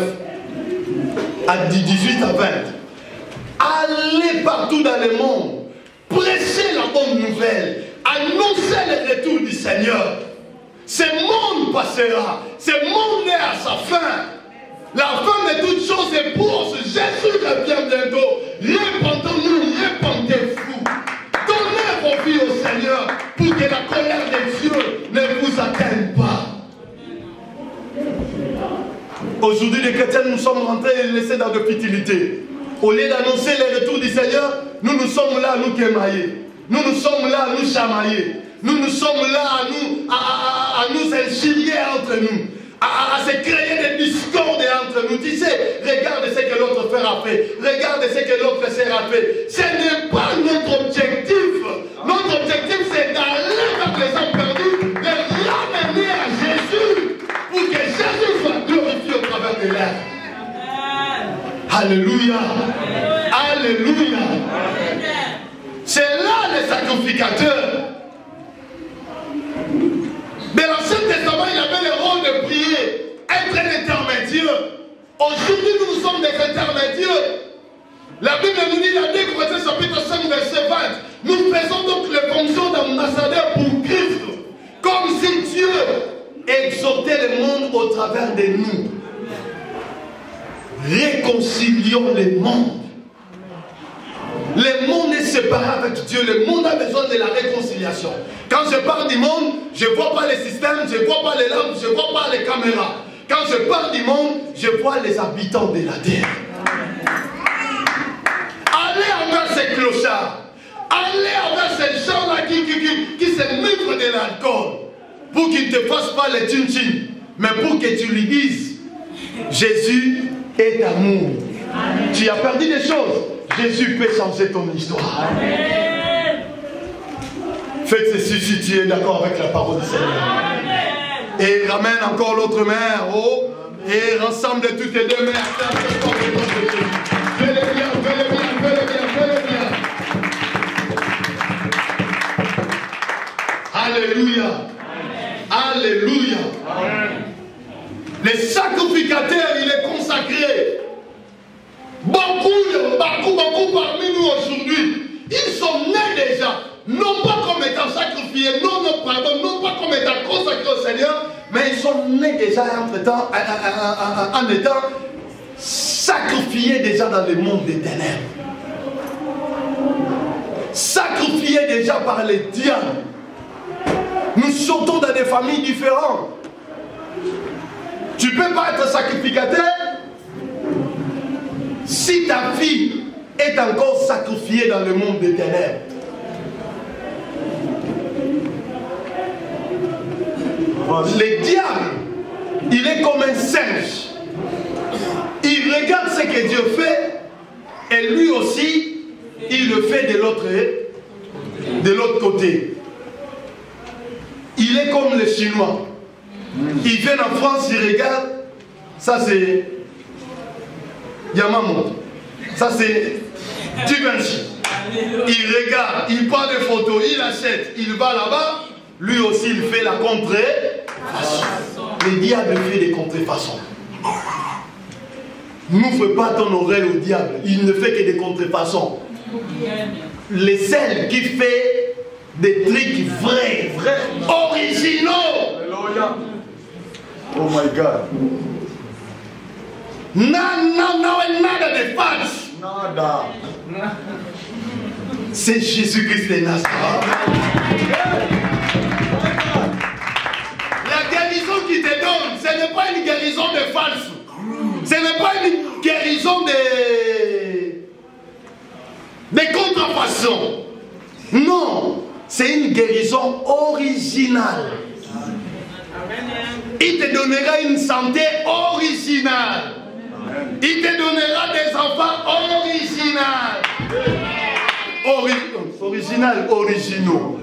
à 18 à 20. Allez partout dans le monde. Prêchez la bonne nouvelle. Annoncez le retour du Seigneur. Ce monde passera. Ce monde est à sa fin. La fin de toutes choses est proche. Jésus revient bientôt. Répandons-nous, répandez-vous. Donnez vos vies au Seigneur pour que la colère de Dieu ne vous atteigne pas. Aujourd'hui, les chrétiens, nous sommes rentrés et laissés dans de futilités. Au lieu d'annoncer le retour du Seigneur, nous sommes là à nous quémailler. Nous sommes là à nous chamailler. Nous sommes là à nous injurier entre nous. À se créer des discordes entre nous. Tu sais, regarde ce que l'autre frère a fait. Regarde ce que l'autre sœur a fait. Ce n'est pas notre objectif. Notre objectif, c'est d'aller vers les hommes perdus, de ramener à Jésus pour que Jésus soit glorifié au travers de l'être. Alléluia. Alléluia. C'est là les sacrificateurs. Dans l'Ancien Testament, il avait le rôle de prier, être un intermédiaire. Aujourd'hui, nous sommes des intermédiaires. La Bible nous dit dans 2 Corinthiens chapitre 5, verset 20, nous faisons donc les fonctions d'ambassadeurs pour Christ, comme si Dieu exhortait le monde au travers de nous. Réconcilions le monde. Le monde est séparé avec Dieu. Le monde a besoin de la réconciliation. Quand je parle du monde, je ne vois pas les systèmes, je ne vois pas les lampes, je ne vois pas les caméras. Quand je parle du monde, je vois les habitants de la terre. Allez envers ces clochards. Allez envers ces gens-là qui se mettre de l'alcool pour qu'il ne te fasse pas les tchin-tchin, mais pour que tu lui dises Jésus est amour. Amen. Tu as perdu des choses. Jésus peut changer ton histoire. Amen. Faites ceci si tu es d'accord avec la parole du Seigneur. Amen. Et ramène encore l'autre main en haut. Et rassemble toutes les deux mains. Fais-le bien, fais-le bien, fais-le bien, fais-le bien. Alléluia. Amen. Alléluia. Amen. Le sacrificateur, il est consacré. Beaucoup parmi nous aujourd'hui, ils sont nés déjà, non pas comme étant sacrifiés, non pas comme étant consacrés au Seigneur, mais ils sont nés déjà en étant sacrifiés déjà dans le monde des ténèbres. Sacrifiés déjà par les diables. Nous sortons dans des familles différentes. Tu ne peux pas être sacrificateur si ta fille est encore sacrifiée dans le monde des ténèbres. Le diable, il est comme un singe. Il regarde ce que Dieu fait et lui aussi, il le fait de l'autre côté. Il est comme les Chinois. Ils viennent en France, ils regardent. Ça c'est Yamamoto. Ça c'est Givenchy. Il regarde, il prend des photos, il achète, il va là-bas. Lui aussi il fait la contrefaçon. Le diable fait des contrefaçons. N'ouvre pas ton oreille au diable. Il ne fait que des contrefaçons. Les celles qui fait des trucs vrais, originaux. Oh my God. Nada de false. Nada. C'est Jésus-Christ de Nazareth. La guérison qu'il te donne, ce n'est pas une guérison de false. Ce n'est pas une guérison de contrefaçon. Non, c'est une guérison originale. Il te donnera une santé originale. Il te donnera des enfants originaux.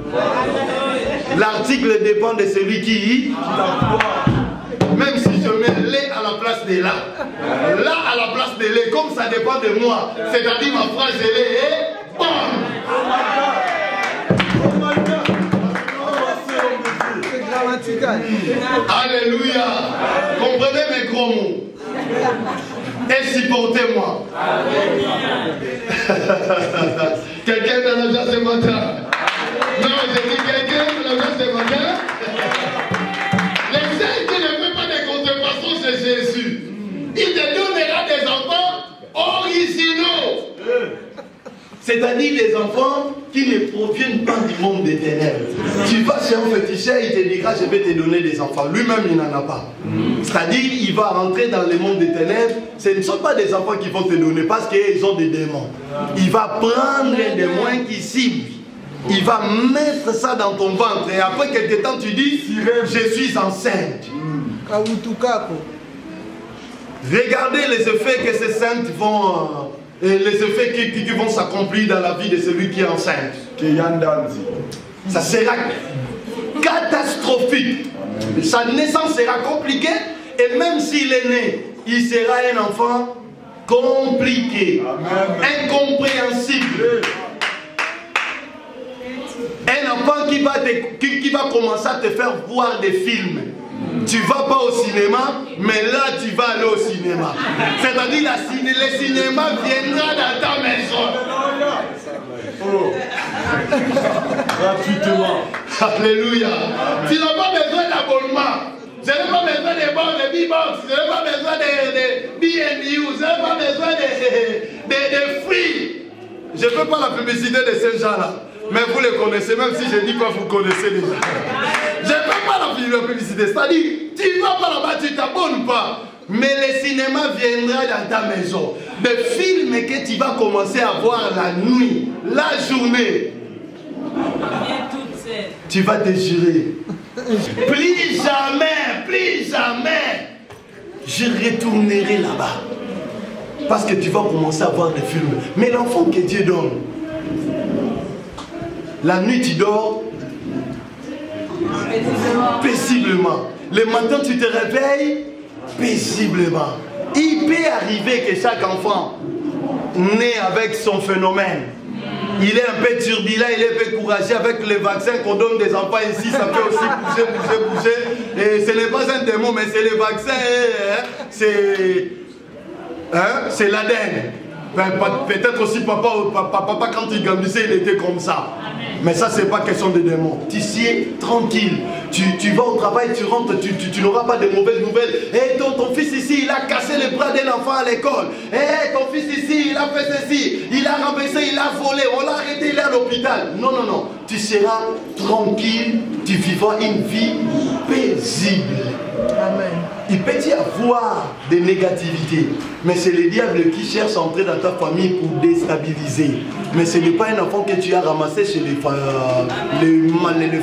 L'article dépend de celui qui. Même si je mets lait à la place de là à la place de lait, comme ça dépend de moi, c'est-à-dire ma phrase de lait est bonne. Alléluia. Comprenez mes gros mots. Et supportez-moi. Quelqu'un dans la joie ce matin? Non, j'ai dit quelqu'un dans la joie ce matin? Les saints qui ne font pas de contrefaçon, c'est Jésus. Il te donnera des enfants originaux. C'est-à-dire des enfants qui ne proviennent pas du monde des ténèbres. Tu vas chez un féticheur, il te dira je vais te donner des enfants. Lui-même, il n'en a pas. C'est-à-dire il va rentrer dans le monde des ténèbres. Ce ne sont pas des enfants qui vont te donner parce qu'ils ont des démons. Il va prendre les démons qui ciblent. Il va mettre ça dans ton ventre. Et après quelques temps, tu dis je suis enceinte. Regardez les effets que ces saintes vont... Et les effets qui vont s'accomplir dans la vie de celui qui est enceinte. Ça sera catastrophique. Sa naissance sera compliquée. Et même s'il est né, il sera un enfant compliqué. Incompréhensible. Un enfant qui va commencer à te faire voir des films. Tu ne vas pas au cinéma, mais là tu vas aller au cinéma. C'est-à-dire le cinéma viendra dans ta maison. Oh. Gratuitement. Alléluia. Tu n'as pas besoin d'abonnement. Je n'ai pas besoin de B-Box. Je n'ai pas besoin de BNU. Je n'ai pas besoin de free. Je ne fais pas la publicité de ces gens-là. Mais vous les connaissez, même si je dis quoi, vous connaissez déjà. Je ne fais pas la publicité. C'est-à-dire, tu ne vas pas là-bas, tu ne t'abonnes pas. Mais le cinéma viendra dans ta maison. Des films que tu vas commencer à voir la nuit, la journée. tu vas déchirer. Plus jamais, je retournerai là-bas. Parce que tu vas commencer à voir des films. Mais l'enfant que Dieu donne, la nuit tu dors paisiblement. Le matin tu te réveilles paisiblement. Il peut arriver que chaque enfant naît avec son phénomène. Il est un peu turbulent, il est un peu courageux. Avec les vaccins qu'on donne des enfants ici, ça peut aussi bouger. Et ce n'est pas un démon, mais c'est les vaccins. C'est l'ADN. Peut-être aussi papa, quand il grandissait, il était comme ça. Mais ça, c'est pas question de démon. Tu es tranquille. Tu vas au travail, tu rentres, tu n'auras pas de mauvaises nouvelles. Et ton fils ici, il a cassé les bras d'un enfant à l'école. Et ton fils ici, il a fait ceci. Il a renversé, il a volé. On l'a arrêté, il est à l'hôpital. Non. Tu seras tranquille. Tu vivras une vie paisible. Amen. Il peut y avoir des négativités, mais c'est le diable qui cherche à entrer dans ta famille pour déstabiliser. Mais ce n'est pas un enfant que tu as ramassé chez les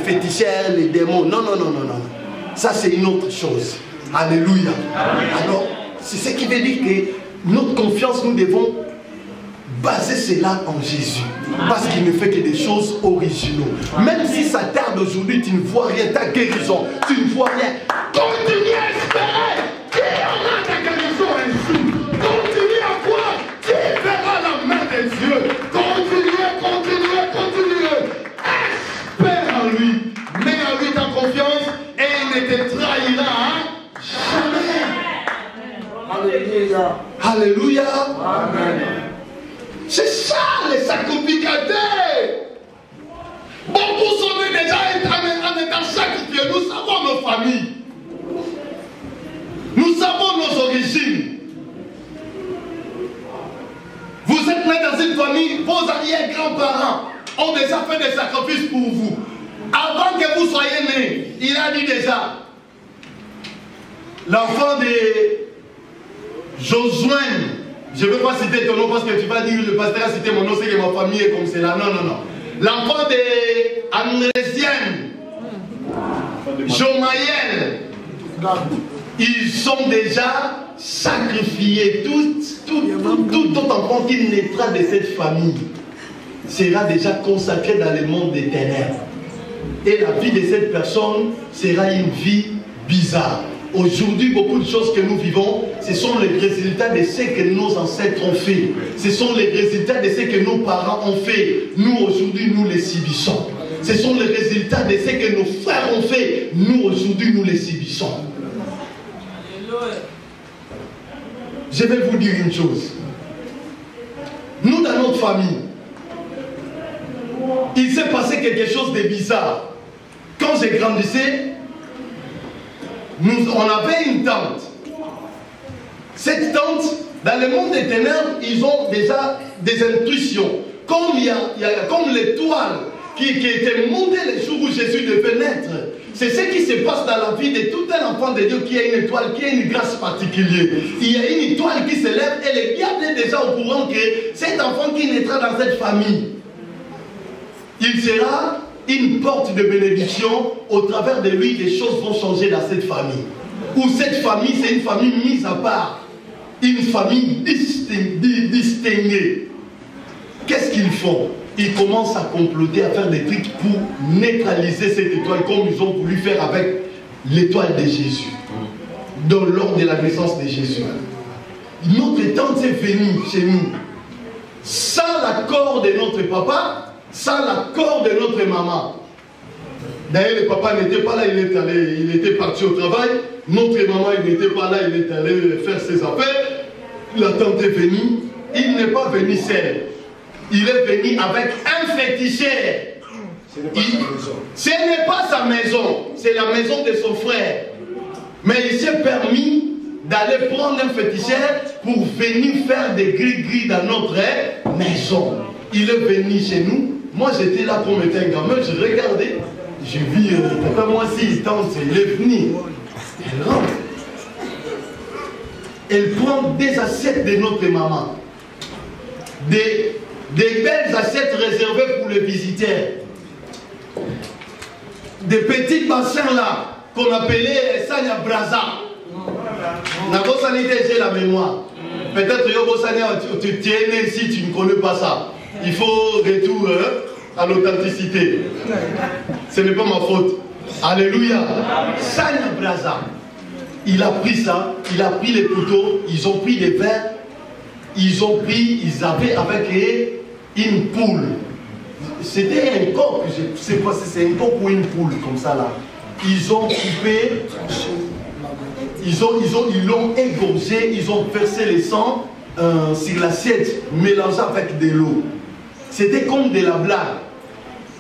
féticheurs, les démons. Non. Ça, c'est une autre chose. Alléluia. Alors, c'est ce qui veut dire que notre confiance, nous devons baser cela en Jésus. Parce qu'il ne fait que des choses originaux. Même si ça tarde aujourd'hui, tu ne vois rien, ta guérison, tu ne vois rien. Continue à espérer, tu auras ta guérison un jour. Continue à croire, tu verras la main de Dieu. Continue. Espère en lui, mets en lui ta confiance et il ne te trahira jamais. Alléluia. Alléluia. Amen. C'est ça les sacrificateurs. Beaucoup sont déjà en état sacrifiés. Nous savons nos familles. Nous savons nos origines. Vous êtes nés dans une famille, vos arrière-grands-parents ont déjà fait des sacrifices pour vous. Avant que vous soyez nés, il a dit déjà, l'enfant de Josué, je ne veux pas citer ton nom parce que tu vas dire le pasteur a cité mon nom, c'est que ma famille est comme cela. Non. L'enfant de Andrésienne, Jomaël, ils sont déjà sacrifiés. Tout enfant qui naîtra de cette famille sera déjà consacré dans le monde des ténèbres. Et la vie de cette personne sera une vie bizarre. Aujourd'hui, beaucoup de choses que nous vivons, ce sont les résultats de ce que nos ancêtres ont fait. Ce sont les résultats de ce que nos parents ont fait. Nous, aujourd'hui, nous les subissons. Ce sont les résultats de ce que nos frères ont fait. Nous, aujourd'hui, nous les subissons. Je vais vous dire une chose. Nous, dans notre famille, il s'est passé quelque chose de bizarre. Quand j'ai grandissé, on avait une tante. Cette tante, dans le monde des ténèbres, ils ont déjà des intuitions. Comme l'étoile qui était montée le jour où Jésus devait naître. C'est ce qui se passe dans la vie de tout un enfant de Dieu qui a une étoile, qui a une grâce particulière. Il y a une étoile qui se lève et le diable est déjà au courant que cet enfant qui naîtra dans cette famille, il sera une porte de bénédiction. Au travers de lui, les choses vont changer dans cette famille. Ou cette famille, c'est une famille mise à part. Une famille distinguée. Qu'est-ce qu'ils font? Ils commencent à comploter, à faire des trucs pour neutraliser cette étoile, comme ils ont voulu faire avec l'étoile de Jésus. Lors de la naissance de Jésus. Notre tante est venue chez nous. Sans l'accord de notre papa, sans l'accord de notre maman. D'ailleurs, le papa n'était pas là, il était parti au travail. Notre maman, il n'était pas là, il est allé faire ses affaires. La tante est venue. Il n'est pas venu seul. Il est venu avec un féticheur. Ce n'est pas sa maison. C'est la maison de son frère. Mais il s'est permis d'aller prendre un féticheur pour venir faire des gris-gris dans notre maison. Il est venu chez nous. Moi, j'étais là comme étant un gamin. Je regardais. J'ai vu, papa, moi aussi, tante, il est venu. Elle rentre. Elle prend des assiettes de notre maman. Des belles assiettes réservées pour les visiteurs. des petits bassins là, qu'on appelait Sanya Braza. J'ai la mémoire. Peut-être tu es né si tu ne connais pas ça. Il faut retour à l'authenticité. Ce n'est pas ma faute. Alléluia. Sanya Braza. Il a pris ça, il a pris les couteaux, ils ont pris des verres, ils avaient avec une poule. C'était un coq, je ne sais pas si c'est un coq ou une poule comme ça là. Ils ont coupé, ils l'ont égorgé, ils ont versé le sang sur l'assiette, mélangé avec de l'eau. C'était comme de la blague.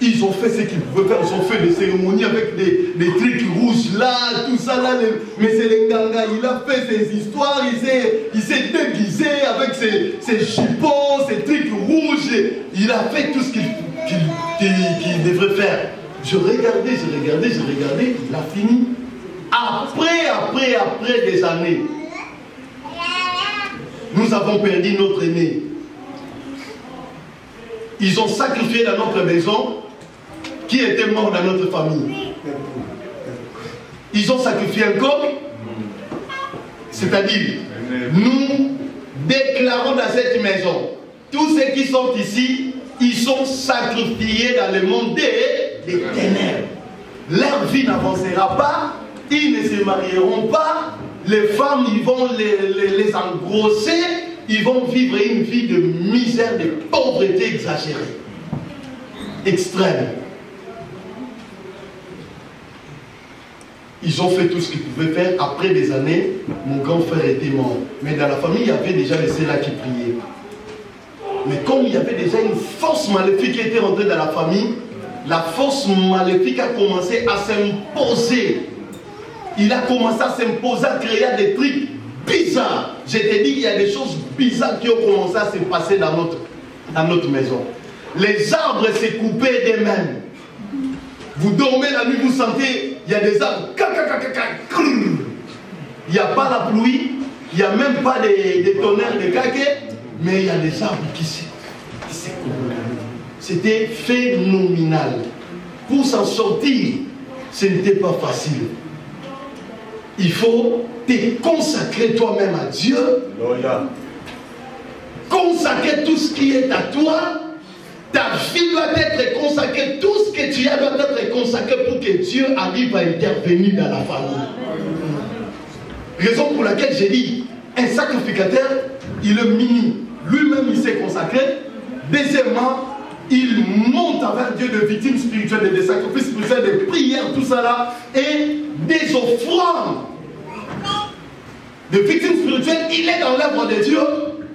Ils ont fait ce qu'ils pouvaient faire, ils ont fait des cérémonies avec des trucs rouges là, tout ça là. Mais c'est les Nganga, il a fait ses histoires, il s'est déguisé avec ses jupons, ses trucs rouges. Il a fait tout ce qu'il devrait faire. Je regardais, il a fini. Après des années, nous avons perdu notre aîné. Ils ont sacrifié dans notre maison qui était mort dans notre famille. Ils ont sacrifié un coq. C'est-à-dire, nous déclarons dans cette maison, tous ceux qui sont ici, ils sont sacrifiés dans le monde des ténèbres. Leur vie n'avancera pas, ils ne se marieront pas, les femmes, ils vont les engrosser, ils vont vivre une vie de misère, de pauvreté exagérée, extrême. Ils ont fait tout ce qu'ils pouvaient faire. Après des années, mon grand frère était mort. Mais dans la famille, il y avait déjà les ceux-là qui priaient. Mais comme il y avait déjà une force maléfique qui était rentrée dans la famille, la force maléfique a commencé à s'imposer. Il a commencé à s'imposer, à créer des trucs bizarres. Je te dis qu'il y a des choses bizarres qui ont commencé à se passer dans notre maison. Les arbres se coupaient d'eux-mêmes. Vous dormez la nuit, vous sentez, il y a des arbres. Il n'y a pas la pluie, il n'y a même pas des tonnerres de caquet, mais il y a des arbres qui se coupent. C'était phénoménal. Pour s'en sortir, ce n'était pas facile. Il faut te consacrer toi-même à Dieu. Consacrer tout ce qui est à toi. Ta vie doit être consacrée. Tout ce que tu as doit être consacré pour que Dieu arrive à intervenir dans la famille. Raison pour laquelle j'ai dit, un sacrificateur, il est mini. Lui-même, il s'est consacré. Deuxièmement, il monte avec Dieu de victimes spirituelles, des sacrifices spirituels, des prières, tout ça là, et des offrandes. De victimes spirituelles, il est dans l'œuvre de Dieu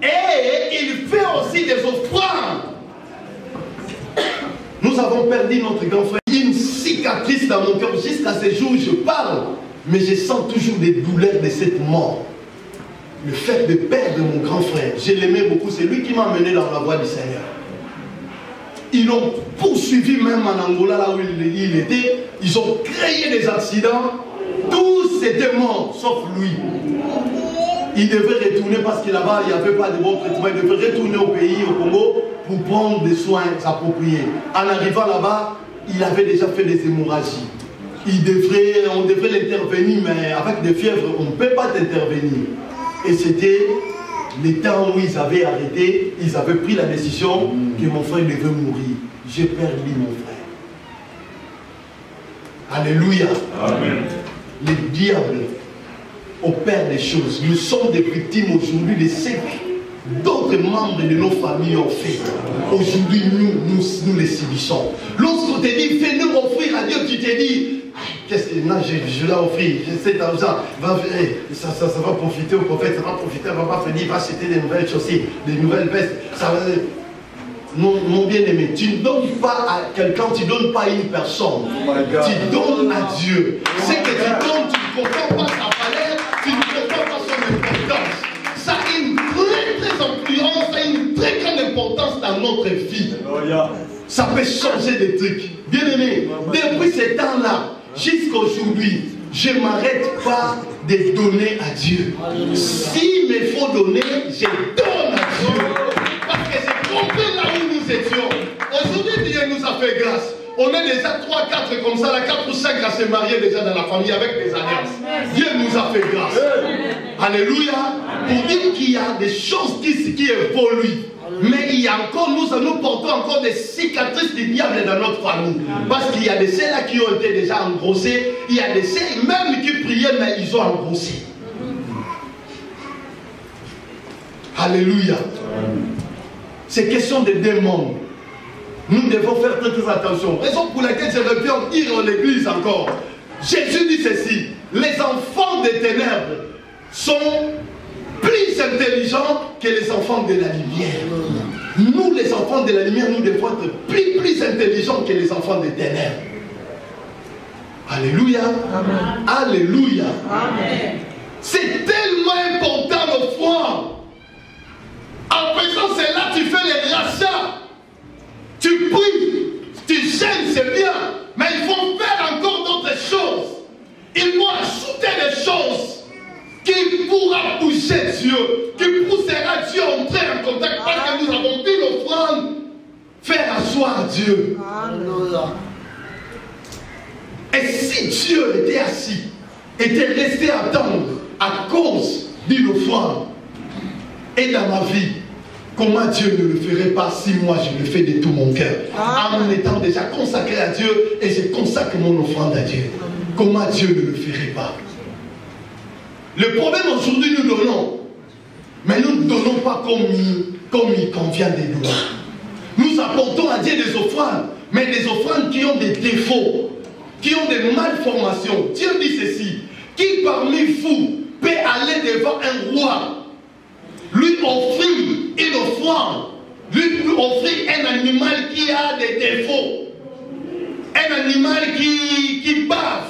et il fait aussi des offrandes. Nous avons perdu notre grand frère. Une cicatrice dans mon cœur jusqu'à ce jour où je parle, mais je sens toujours des douleurs de cette mort. Le fait de perdre mon grand frère, je l'aimais beaucoup, c'est lui qui m'a mené dans la voie du Seigneur. Ils l'ont poursuivi même en Angola, là où il était. Ils ont créé des accidents. Tous étaient morts, sauf lui. Il devait retourner parce que là-bas, il n'y avait pas de bon traitement. Il devait retourner au pays, au Congo, pour prendre des soins appropriés. En arrivant là-bas, il avait déjà fait des hémorragies. On devrait l'intervenir, mais avec des fièvres, on ne peut pas t'intervenir. Et c'était les temps où ils avaient arrêté, ils avaient pris la décision que mon frère devait mourir. J'ai perdu mon frère. Alléluia. Amen. Le diable opère des choses. Nous sommes des victimes aujourd'hui de ce que d'autres membres de nos familles ont fait. Aujourd'hui, nous les subissons. Lorsqu'on te dit, fais-nous offrir à Dieu, tu te dis, qu'est-ce que je l'ai offert, cet argent, ça va profiter au prophète, ça va profiter à Papa Freddy, il va acheter des nouvelles chaussures, des nouvelles vestes. Mon bien-aimé, tu ne donnes pas à quelqu'un, tu ne donnes pas à une personne. Tu donnes à Dieu. Ce que tu donnes, tu ne comprends pas sa valeur, tu ne comprends pas son importance. Ça a une très influence, ça a une très grande importance dans notre vie. Ça peut changer des trucs. Bien-aimé, depuis ce temps-là, jusqu'à aujourd'hui, je ne m'arrête pas de donner à Dieu. S'il me faut donner, je donne à Dieu. Parce que c'est compris là où nous étions. Aujourd'hui, Dieu nous a fait grâce. on est déjà 3, 4 comme ça, là, 4 ou 5 à se marier déjà dans la famille avec des alliances. Dieu nous a fait grâce. Alléluia. Pour dire qu'il y a des choses qui évoluent. Mais il y a encore, nous portons encore des cicatrices du diable dans notre famille. Parce qu'il y a des ceux-là qui ont été déjà engrossés. Il y a des ceux même qui priaient, mais ils ont engrossé. Alléluia. C'est question de démons. Nous devons faire très attention. Raison pour laquelle je veux bien dire en l'église encore. Jésus dit ceci. Les enfants des ténèbres sont plus intelligents que les enfants de la lumière. Nous, les enfants de la lumière, nous devons être plus intelligents que les enfants des ténèbres. Alléluia. Amen. Alléluia. C'est tellement important le foi. En faisant cela, tu fais les rachats. Tu pries, tu gênes, c'est bien. Mais il faut faire encore d'autres choses. Il faut ajouter des choses qui pourra pousser Dieu, qui poussera Dieu à entrer en contact. Parce que nous avons vu l'offrande faire asseoir Dieu. Alléluia. Et si Dieu était assis, était resté à attendre à cause d'une offrande, et dans ma vie, comment Dieu ne le ferait pas si moi je le fais de tout mon cœur, en étant déjà consacré à Dieu et je consacre mon offrande à Dieu. Comment Dieu ne le ferait pas? Le problème aujourd'hui, nous donnons, mais nous ne donnons pas comme il convient de donner. Nous apportons à Dieu des offrandes, mais des offrandes qui ont des défauts, qui ont des malformations. Dieu dit ceci: qui parmi vous peut aller devant un roi, lui offrir une offrande, lui offrir un animal qui a des défauts, un animal qui bave?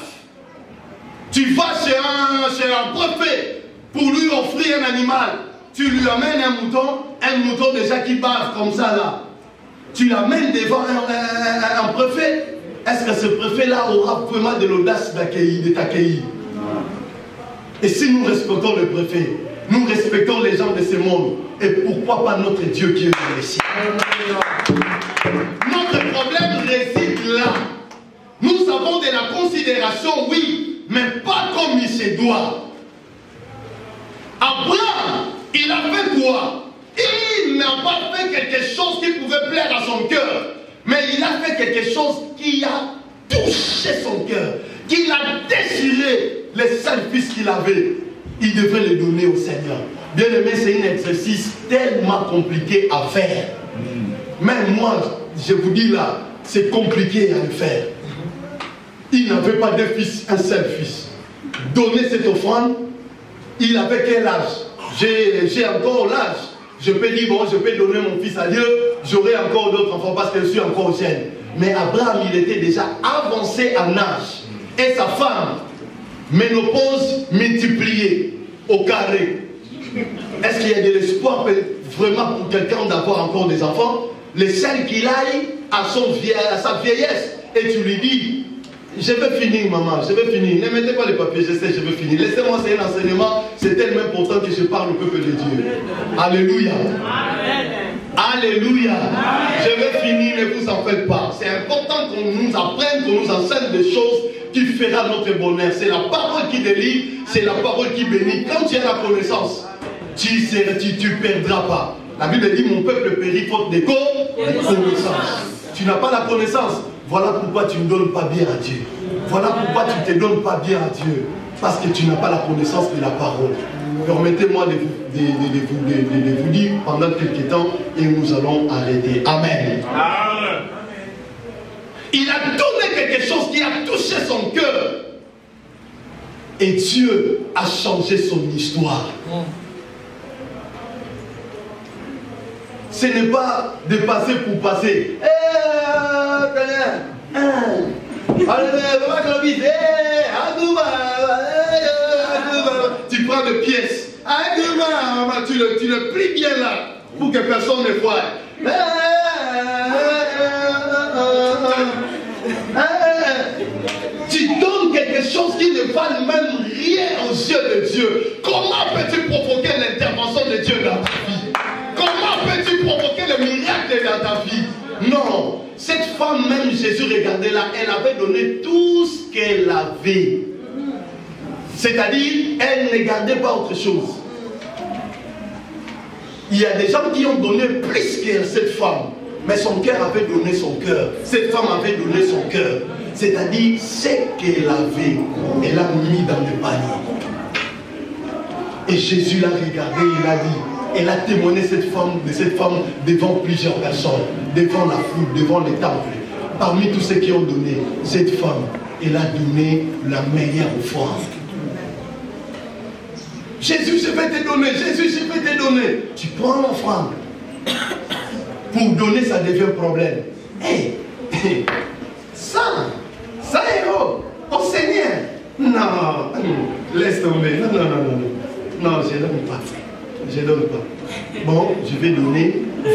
Tu vas chez un prophète pour lui offrir un animal, tu lui amènes un mouton déjà qui bave comme ça là, tu l'amènes devant un préfet. Est-ce que ce préfet-là aura vraiment de l'audace de t'accueillir? Et si nous respectons le préfet, nous respectons les gens de ce monde, et pourquoi pas notre Dieu qui est dans les cieux? Notre problème réside là. Nous avons de la considération, oui, mais pas comme il se doit. Abraham, il a fait quoi? Il n'a pas fait quelque chose qui pouvait plaire à son cœur, mais il a fait quelque chose qui a touché son cœur, qui a désiré les 5 fils qu'il avait. Il devait les donner au Seigneur. Bien aimé, c'est un exercice tellement compliqué à faire. Même moi, je vous dis là, c'est compliqué à le faire. Il n'avait pas de fils, un seul fils. Donner cette offrande, il avait quel âge? J'ai encore l'âge. Je peux dire, bon, je peux donner mon fils à Dieu, j'aurai encore d'autres enfants parce que je suis encore jeune. Mais Abraham, il était déjà avancé en âge. Et sa femme, ménopause multipliée au carré. Est-ce qu'il y a de l'espoir vraiment pour quelqu'un d'avoir encore des enfants? Le seul qu'il aille à sa vieillesse, et tu lui dis: je vais finir, maman, je vais finir. Ne mettez pas les papiers, je sais, je vais finir. Laissez-moi, c'est un enseignement, c'est tellement important que je parle au peuple de Dieu. Alléluia. Alléluia. Je vais finir, ne vous en faites pas. C'est important qu'on nous apprenne, qu'on nous enseigne des choses qui feront notre bonheur. C'est la parole qui délivre, c'est la parole qui bénit. Quand tu as la connaissance, tu ne perdras pas. La Bible dit: mon peuple périt faute de connaissance. Tu n'as pas la connaissance. Voilà pourquoi tu ne donnes pas bien à Dieu. Voilà pourquoi tu ne te donnes pas bien à Dieu. Parce que tu n'as pas la connaissance de la parole. Permettez-moi de vous dire pendant quelques temps et nous allons arrêter. Amen. Amen. Il a donné quelque chose qui a touché son cœur. Et Dieu a changé son histoire. Ce n'est pas de passer pour passer. Tu prends des pièces. Tu le plies bien là pour que personne ne voie. Tu donnes quelque chose qui ne vale même rien aux yeux de Dieu. Comment peux-tu provoquer l'intervention de Dieu dans ta vie? Comment peux-tu provoquer le miracle dans ta vie? Non. Cette femme, même Jésus, regardez là, elle avait donné tout ce qu'elle avait. C'est-à-dire, elle ne gardait pas autre chose. Il y a des gens qui ont donné plus que cette femme. Mais son cœur avait donné son cœur. Cette femme avait donné son cœur. C'est-à-dire, ce qu'elle avait, elle a mis dans le panier. Et Jésus l'a regardé, il a dit, elle a témoigné de cette femme devant plusieurs personnes, devant la foule, devant les temples. Parmi tous ceux qui ont donné, cette femme, elle a donné la meilleure offrande. Jésus, je vais te donner, Jésus, je vais te donner. Tu prends l'offrande. Pour donner, ça devient problème. Hey, ça héros, au Seigneur. Non, laisse tomber. Non, je ne donne pas. Je ne donne pas. Bon, je vais donner 20.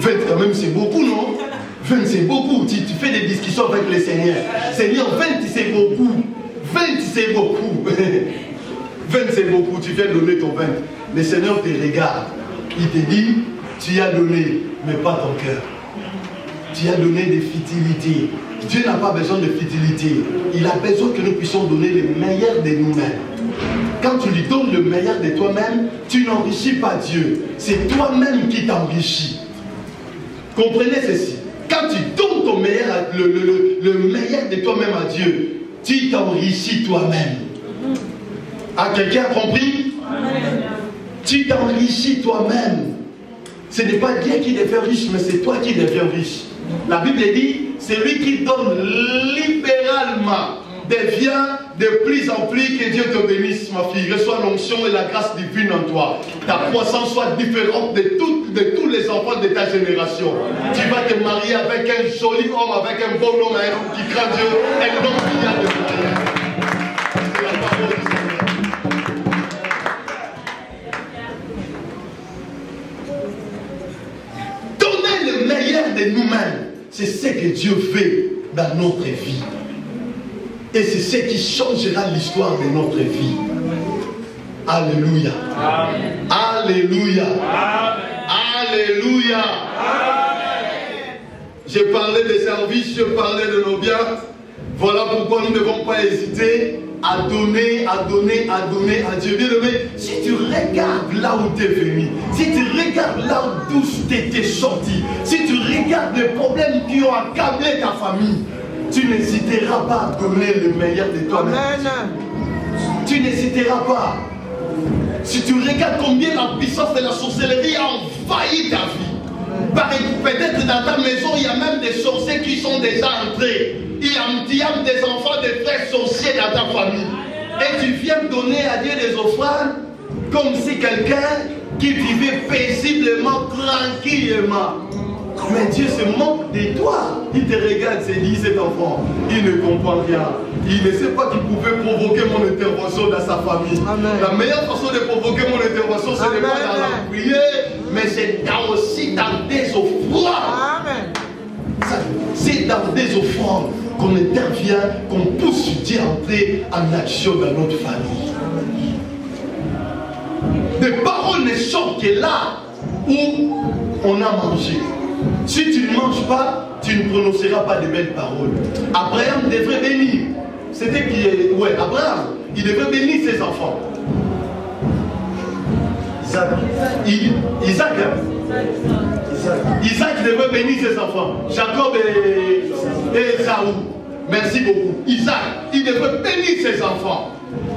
20 quand même, c'est beaucoup, non? 20, c'est beaucoup. Tu fais des discussions avec le Seigneur. Seigneur, 20, c'est beaucoup. 20, c'est beaucoup. 20, c'est beaucoup. Tu viens donner ton 20. Le Seigneur te regarde. Il te dit, tu as donné, mais pas ton cœur. Tu as donné des futilités. Dieu n'a pas besoin de futilités. Il a besoin que nous puissions donner le meilleur de nous-mêmes. Quand tu lui donnes le meilleur de toi-même, tu n'enrichis pas Dieu. C'est toi-même qui t'enrichis. Comprenez ceci. Quand tu donnes ton meilleur, le meilleur de toi-même à Dieu, tu t'enrichis toi-même. Ah, quelqu'un a compris? Tu t'enrichis toi-même. Ce n'est pas Dieu qui devient riche, mais c'est toi qui deviens riche. La Bible dit, c'est lui qui donne libéralement, devient de plus en plus. Que Dieu te bénisse, ma fille. Reçois l'onction et la grâce divine en toi. Ta croissance soit différente de tous les enfants de ta génération. Tu vas te marier avec un joli homme, avec un bon homme, un homme qui craint Dieu, un homme qui a de moyens. C'est la parole du Seigneur. Donner le meilleur de nous-mêmes, c'est ce que Dieu fait dans notre vie. Et c'est ce qui changera l'histoire de notre vie. Alléluia. Amen. Alléluia. Amen. Alléluia. Amen. J'ai parlé des services, je parlais de nos biens. Voilà pourquoi nous ne devons pas hésiter à donner, à donner, à donner à Dieu. Bien aimé, si tu regardes là où tu es venu, si tu regardes là d'où tu étais sorti, si tu regardes les problèmes qui ont accablé ta famille, tu n'hésiteras pas à donner le meilleur de toi-même. Tu n'hésiteras pas. Si tu regardes combien la puissance de la sorcellerie a envahi ta vie. Peut-être dans ta maison, il y a même des sorciers qui sont déjà entrés. Il y a des enfants, des frères sorciers dans ta famille. Et tu viens donner à Dieu des offrandes comme si quelqu'un qui vivait paisiblement, tranquillement. Mais Dieu se moque de toi. Il te regarde, se dit, cet enfant, il ne comprend rien. Il ne sait pas qu'il pouvait provoquer mon intervention dans sa famille. Amen. La meilleure façon de provoquer mon intervention, ce n'est pas dans la prière, mais c'est aussi dans des offrandes. C'est dans des offrandes qu'on intervient, qu'on pousse Dieu à entrer en action dans notre famille. Des paroles ne sont que là où on a mangé. Si tu ne manges pas, tu ne prononceras pas de belles paroles. Abraham devrait bénir. C'était qui est... Ouais, Abraham, il devrait bénir ses enfants. Isaac devait bénir ses enfants. Jacob et Esaü. Merci beaucoup. Isaac, il devait bénir ses enfants.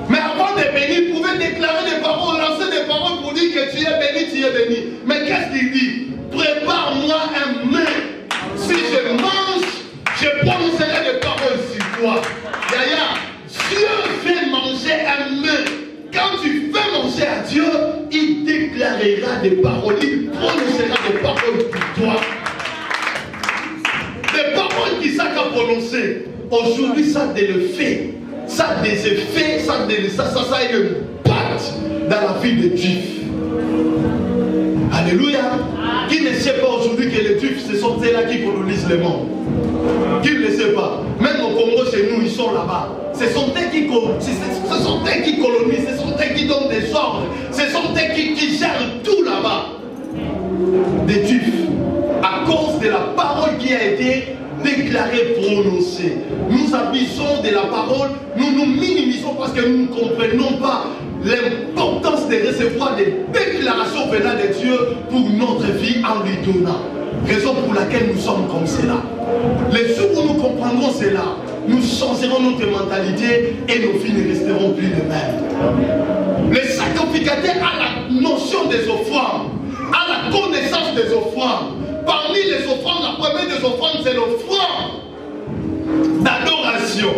Mais avant de bénir, il pouvait déclarer des paroles, lancer des paroles pour dire que tu es béni, tu es béni. Mais qu'est-ce qu'il dit? Prépare-moi un mets. Si je mange, je prononcerai des paroles sur toi. D'ailleurs, Dieu fait manger un mets. Quand tu fais manger à Dieu, il déclarera des paroles, il prononcera des paroles pour toi. Des paroles qu'Isaac a prononcées. Aujourd'hui, ça a des effets. Ça a des effets, ça a une impact dans la vie des Juifs. Alléluia. Qui ne sait pas aujourd'hui que les Juifs, ce sont ceux-là qui colonisent le monde? Qui ne sait pas? Même au Congo, chez nous, ils sont là-bas. Ce sont eux qui colonisent, ce sont eux qui donnent des ordres, ce sont eux qui gèrent tout là-bas. Des Juifs, à cause de la parole qui a été déclaré, prononcé. Nous abusons de la parole, nous nous minimisons parce que nous ne comprenons pas l'importance de recevoir des déclarations venant de Dieu pour notre vie en lui donnant. Raison pour laquelle nous sommes comme cela. Les jours où nous comprendrons cela, nous changerons notre mentalité et nos vies ne resteront plus les mêmes. Le sacrificateur a la notion des offrandes, a la connaissance des offrandes. Parmi les offrandes, la première des offrandes, c'est l'offrande d'adoration.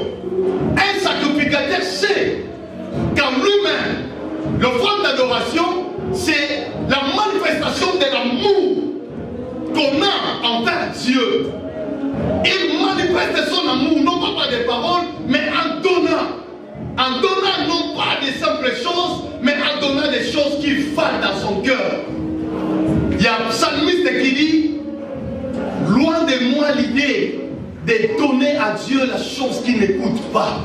Un sacrificateur sait qu'en lui-même, l'offrande d'adoration, c'est la manifestation de l'amour qu'on a envers Dieu. Il manifeste son amour, non pas par des paroles, mais en donnant. En donnant non pas des simples choses, mais en donnant des choses qui valent dans son cœur. Il y a un psalmiste qui dit, loin de moi l'idée de donner à Dieu la chose qui n'écoute pas.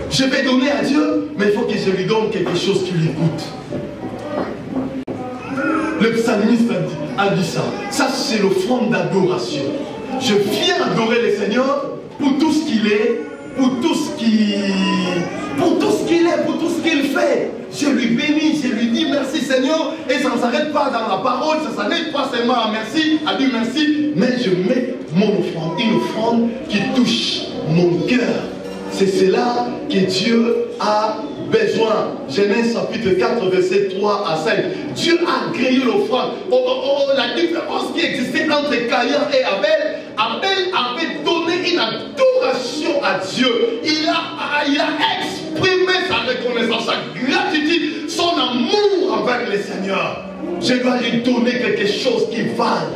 Je vais donner à Dieu, mais il faut que je lui donne quelque chose qui lui écoute. Le psalmiste a dit ça. Ça, c'est l'offrande d'adoration. Je viens adorer le Seigneur pour tout ce qu'il est, pour tout ce qu'il est, pour tout ce qu'il fait. Je lui bénis, je lui dis merci Seigneur, et ça ne s'arrête pas dans la parole, ça ne s'arrête pas seulement à merci, à dire merci, mais je mets mon offrande, une offrande qui touche mon cœur. C'est cela que Dieu a besoin. Genèse chapitre 4, verset 3 à 5. Dieu a créé l'offrande. La différence qui existait entre Caïn et Abel, Abel avait donné une adoration à Dieu. Il a exprimé sa reconnaissance, sa gratitude, son amour envers le Seigneur. Je dois lui donner quelque chose qui vale,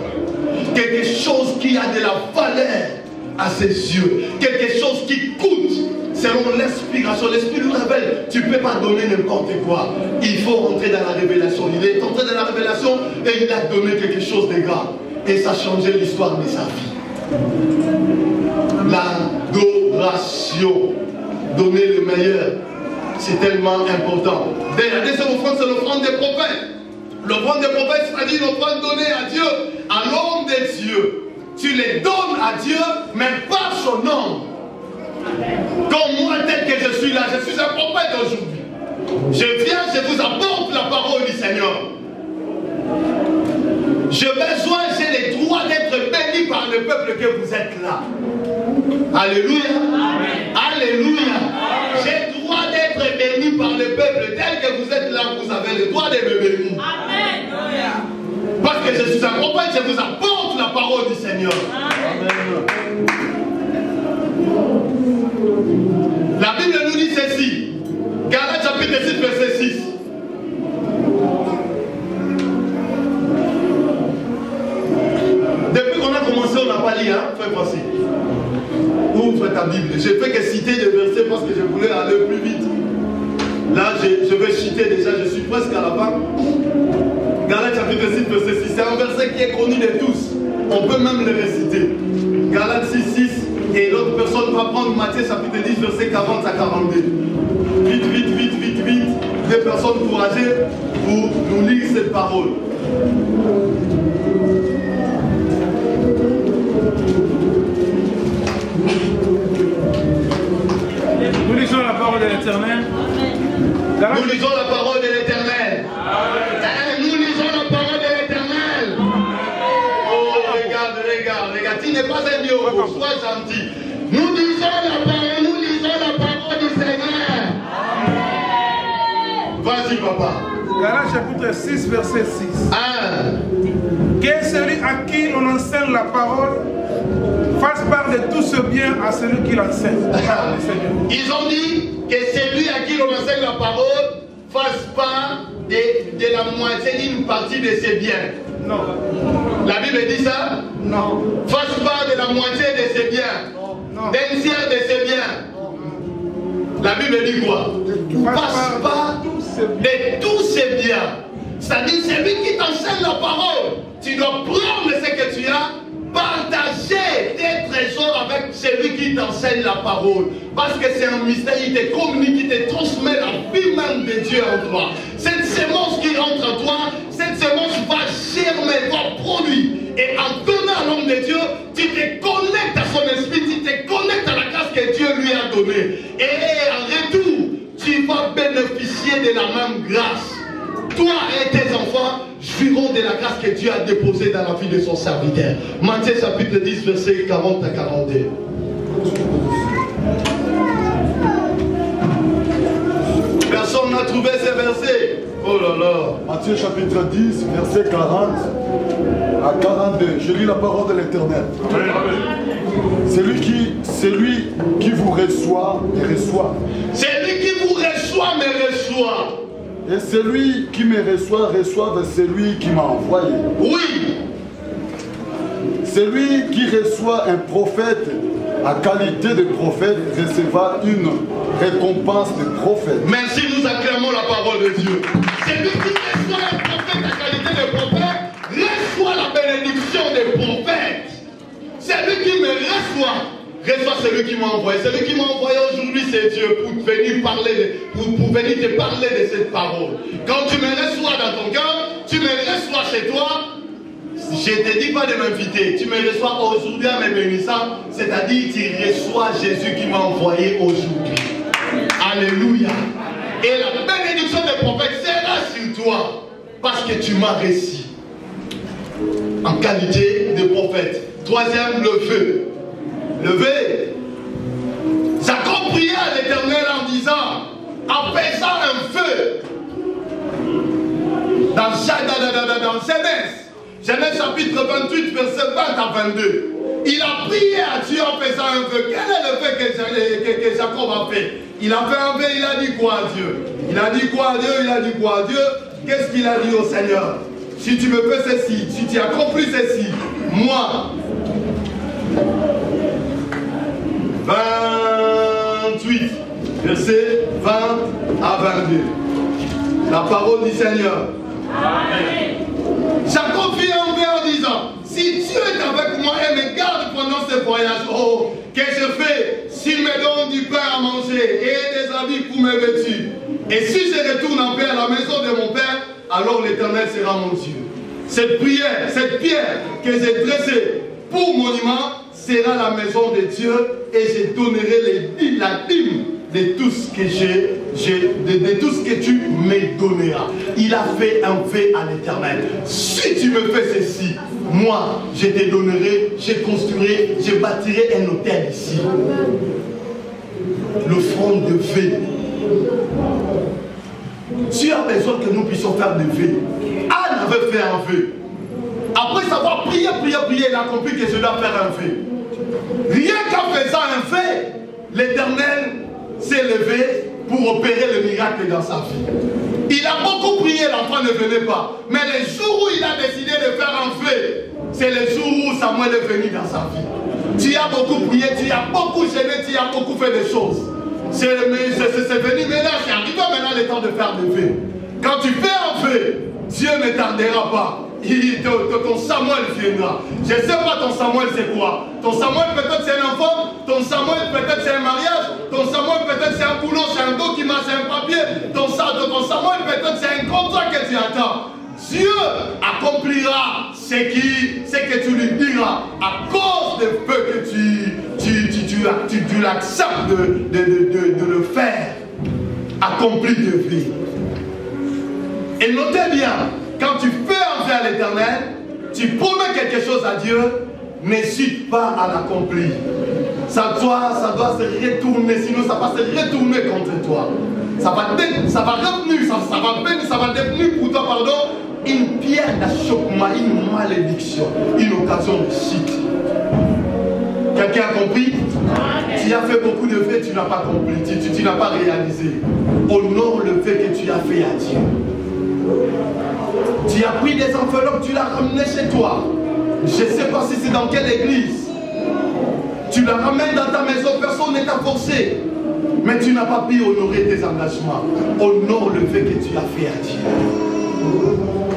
quelque chose qui a de la valeur à ses yeux, quelque chose qui coûte selon l'inspiration. L'esprit nous révèle, tu ne peux pas donner n'importe quoi, il faut rentrer dans la révélation. Il est entré dans la révélation et il a donné quelque chose de grave et ça a changé l'histoire de sa vie. L'adoration, donner le meilleur, c'est tellement important. La deuxième offrande, c'est l'offrande des prophètes. L'offrande des prophètes, c'est-à-dire l'offrande donnée à Dieu, à l'homme de Dieu. Tu les donnes à Dieu, mais par son nom. Comme moi, tel que je suis là, je suis un prophète aujourd'hui. Je viens, je vous apporte la parole du Seigneur. J'ai besoin, j'ai le droit d'être béni par le peuple que vous êtes là. Alléluia. Amen. Alléluia. J'ai le droit d'être béni par le peuple tel que vous êtes là. Vous avez le droit de me bénir. Amen. Parce que je suis un prophète, je vous apporte la parole du Seigneur. Amen. La Bible nous dit ceci. Galates chapitre 6, verset 6. Depuis qu'on a commencé, on n'a pas lu, hein? Fais facile. Ouvre ta Bible. Je fais que citer des versets parce que je voulais aller plus vite. Là, je vais citer déjà, je suis presque à la fin. Galates chapitre 6, verset 6. C'est un verset qui est connu de tous. On peut même le réciter. Galates 6, 6. Et l'autre personne va prendre Matthieu chapitre 10, verset 40 à 42. Vite, vite, vite, vite, vite. Des personnes courageuses pour nous lire cette parole. Nous lisons la parole de l'Éternel. Nous lisons la parole de l'Éternel. Nous lisons la parole de l'Éternel. Oh, regarde. Tu n'es pas un Dieu, sois gentil. Nous lisons la parole du Seigneur. Vas-y, papa. Galates chapitre 6, verset 6. Que celui à qui on enseigne la parole fasse part de tout ce bien à celui qui l'enseigne. Ils ont dit que celui à qui on enseigne la parole fasse part de la moitié d'une partie de ses biens. Non. La Bible dit ça? Non. Fasse part de la moitié de ses biens. Non. D'un tiers de ses biens. La Bible dit quoi? Fasse part de tous ses biens. C'est-à-dire, celui qui t'enseigne la parole, tu dois prendre ce que tu as, partager tes trésors avec celui qui t'enseigne la parole. Parce que c'est un mystère, il te communique, il te transmet la vie même de Dieu en toi. Cette semence qui rentre en toi, cette semence va germer, va produire. Et en donnant à l'homme de Dieu, tu te lui as donné. Et en retour, tu vas bénéficier de la même grâce. Toi et tes enfants jouiront de la grâce que Dieu a déposée dans la vie de son serviteur. Matthieu chapitre 10, verset 40 à 42. Personne n'a trouvé ces versets. Oh là là. Matthieu chapitre 10, verset 40 à 42. Je lis la parole de l'Éternel. Celui qui vous reçoit, me reçoit. Celui qui vous reçoit, me reçoit. Et celui qui me reçoit, reçoit de celui qui m'a envoyé. Oui. Celui qui reçoit un prophète à qualité de prophète recevra une récompense de prophète. Merci, nous acclamons la parole de Dieu. Celui qui reçoit un prophète à qualité de prophète reçoit la bénédiction des prophètes. Celui qui me reçoit celui qui m'a envoyé. Celui qui m'a envoyé aujourd'hui, c'est Dieu pour venir pour venir te parler de cette parole. Quand tu me reçois dans ton cœur, tu me reçois chez toi. Je ne te dis pas de m'inviter. Tu me reçois aujourd'hui en me bénissant, c'est-à-dire tu reçois Jésus qui m'a envoyé aujourd'hui. Alléluia. Et la bénédiction des prophètes sera sur toi parce que tu m'as reçu en qualité de prophète. Troisième, le feu. Levé. Jacob priait à l'Éternel en disant, apaisant un feu dans Genèse chapitre 28, verset 20 à 22. Il a prié à Dieu en faisant un feu. Quel est le feu que Jacob a fait? Il a fait un feu, il a dit quoi à Dieu? Il a dit quoi à Dieu? Il a dit quoi à Dieu? Qu'est-ce qu'il a dit au Seigneur? Si tu me fais ceci, si tu accomplis ceci, moi, 28, verset 20 à 22. La parole du Seigneur. Amen. Jacob fit un vœu en disant, si Dieu est avec moi et me garde pendant ce voyage, oh, que je fais s'il me donne du pain à manger et des habits pour me vêtir? Et si je retourne en paix à la maison de mon Père, alors l'Éternel sera mon Dieu. Cette prière, cette pierre que j'ai dressée pour monument sera la maison de Dieu et je donnerai la dîme de tout ce que de tout ce que tu me donneras. Il a fait un vœu à l'Éternel. Si tu me fais ceci, moi je te donnerai, je construirai, je bâtirai un hôtel ici. L'offrande de vœu. Tu as besoin que nous puissions faire des vœux. Anne avait fait un vœu. Après savoir prier, il a compris que je dois faire un vœu. Rien qu'en faisant un vœu, l'Éternel s'est levé pour opérer le miracle dans sa vie. Il a beaucoup prié, l'enfant ne venait pas. Mais les jours où il a décidé de faire un vœu, c'est les jours où Samuel est venu dans sa vie. Tu as beaucoup prié, tu as beaucoup gêné, tu as beaucoup fait des choses. C'est venu maintenant, c'est arrivé maintenant le temps de faire des vœux. Quand tu fais un vœu, Dieu ne tardera pas. Ton Samuel viendra. Je ne sais pas ton Samuel c'est quoi. Ton Samuel peut-être c'est un enfant. Ton Samuel peut-être c'est un mariage. Ton Samuel peut-être c'est un boulot, c'est un document, c'est un papier. Ton Samuel peut-être c'est un contrat que tu attends. Dieu accomplira ce que tu lui diras à cause du peu que tu l'acceptes de le faire. Accompli de vie. Et notez bien, quand tu fais un vœu à l'Éternel, tu promets quelque chose à Dieu, n'hésite pas à l'accomplir. Ça doit se retourner, sinon ça va se retourner contre toi. Ça va devenir pour toi, pardon, une pierre d'achoppement, une malédiction, une occasion de chute. Quelqu'un a compris? Tu as fait beaucoup de vœux, tu n'as pas compris, tu n'as pas réalisé. Honore le fait que tu as fait à Dieu. Tu as pris des enveloppes, tu l'as ramené chez toi. Je ne sais pas si c'est dans quelle église. Tu la ramènes dans ta maison, personne ne t'a forcé. Mais tu n'as pas pu honorer tes engagements. Honore le fait que tu as fait à Dieu.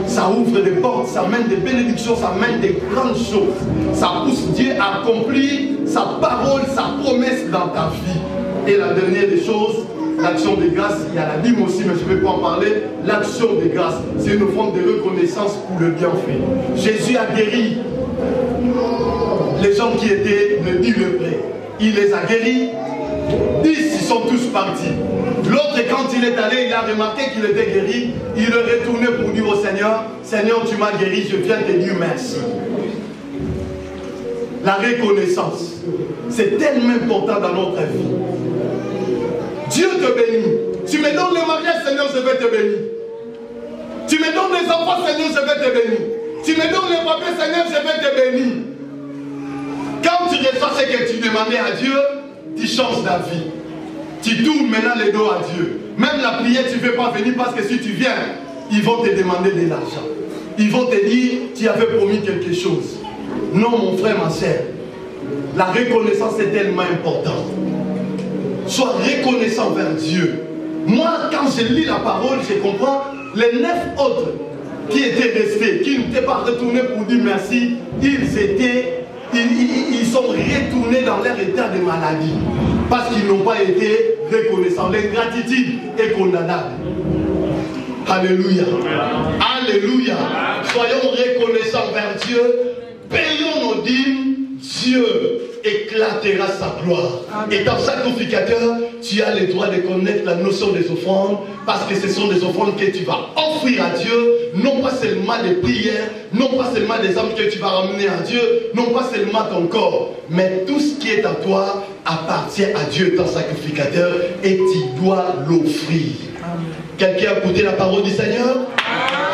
Ça ouvre des portes, ça mène des bénédictions, ça mène des grandes choses. Ça pousse Dieu à accomplir sa parole, sa promesse dans ta vie. Et la dernière des choses, l'action de grâce, il y a la dîme aussi, mais je ne vais pas en parler. L'action de grâce, c'est une forme de reconnaissance pour le bienfait. Jésus a guéri les gens qui étaient le dit le vrai. Il les a guéris 10, ils sont tous partis. L'autre, quand il est allé, il a remarqué qu'il était guéri. Il est retourné pour dire au Seigneur, Seigneur, tu m'as guéri, je viens te dire merci. La reconnaissance, c'est tellement important dans notre vie. Dieu te bénit. Tu me donnes le mariage, Seigneur, je vais te bénir. Tu me donnes les enfants, Seigneur, je vais te bénir. Tu me donnes les papiers, Seigneur, je vais te bénir. Quand tu reçois ce que tu demandais à Dieu, tu changes d'avis. Tu tournes maintenant les dos à Dieu. Même la prière, tu ne veux pas venir parce que si tu viens, ils vont te demander de l'argent. Ils vont te dire, tu avais promis quelque chose. Non, mon frère, ma soeur. La reconnaissance est tellement importante. Sois reconnaissant vers Dieu. Moi, quand je lis la parole, je comprends les 9 autres qui étaient restés, qui n'étaient pas retournés pour dire merci. Ils sont retournés dans leur état de maladie parce qu'ils n'ont pas été reconnaissants. L'ingratitude est condamnable. Alléluia. Alléluia. Soyons reconnaissants vers Dieu. Payons nos dîmes. Dieu éclatera sa gloire. Et dans sacrificateur, tu as le droit de connaître la notion des offrandes, parce que ce sont des offrandes que tu vas offrir à Dieu, non pas seulement des prières, non pas seulement des âmes que tu vas ramener à Dieu, non pas seulement ton corps, mais tout ce qui est à toi appartient à Dieu, ton sacrificateur, et tu dois l'offrir. Quelqu'un a écouté la parole du Seigneur?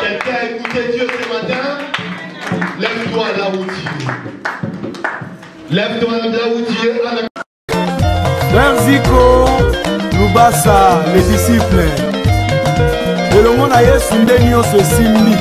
Quelqu'un a écouté Dieu ce matin? Lève-toi là où tu es. Lève-toi là où tu es. Frère Zico, Lubasa, les disciples. Et le monde a eu Sundé Nyo se simbi.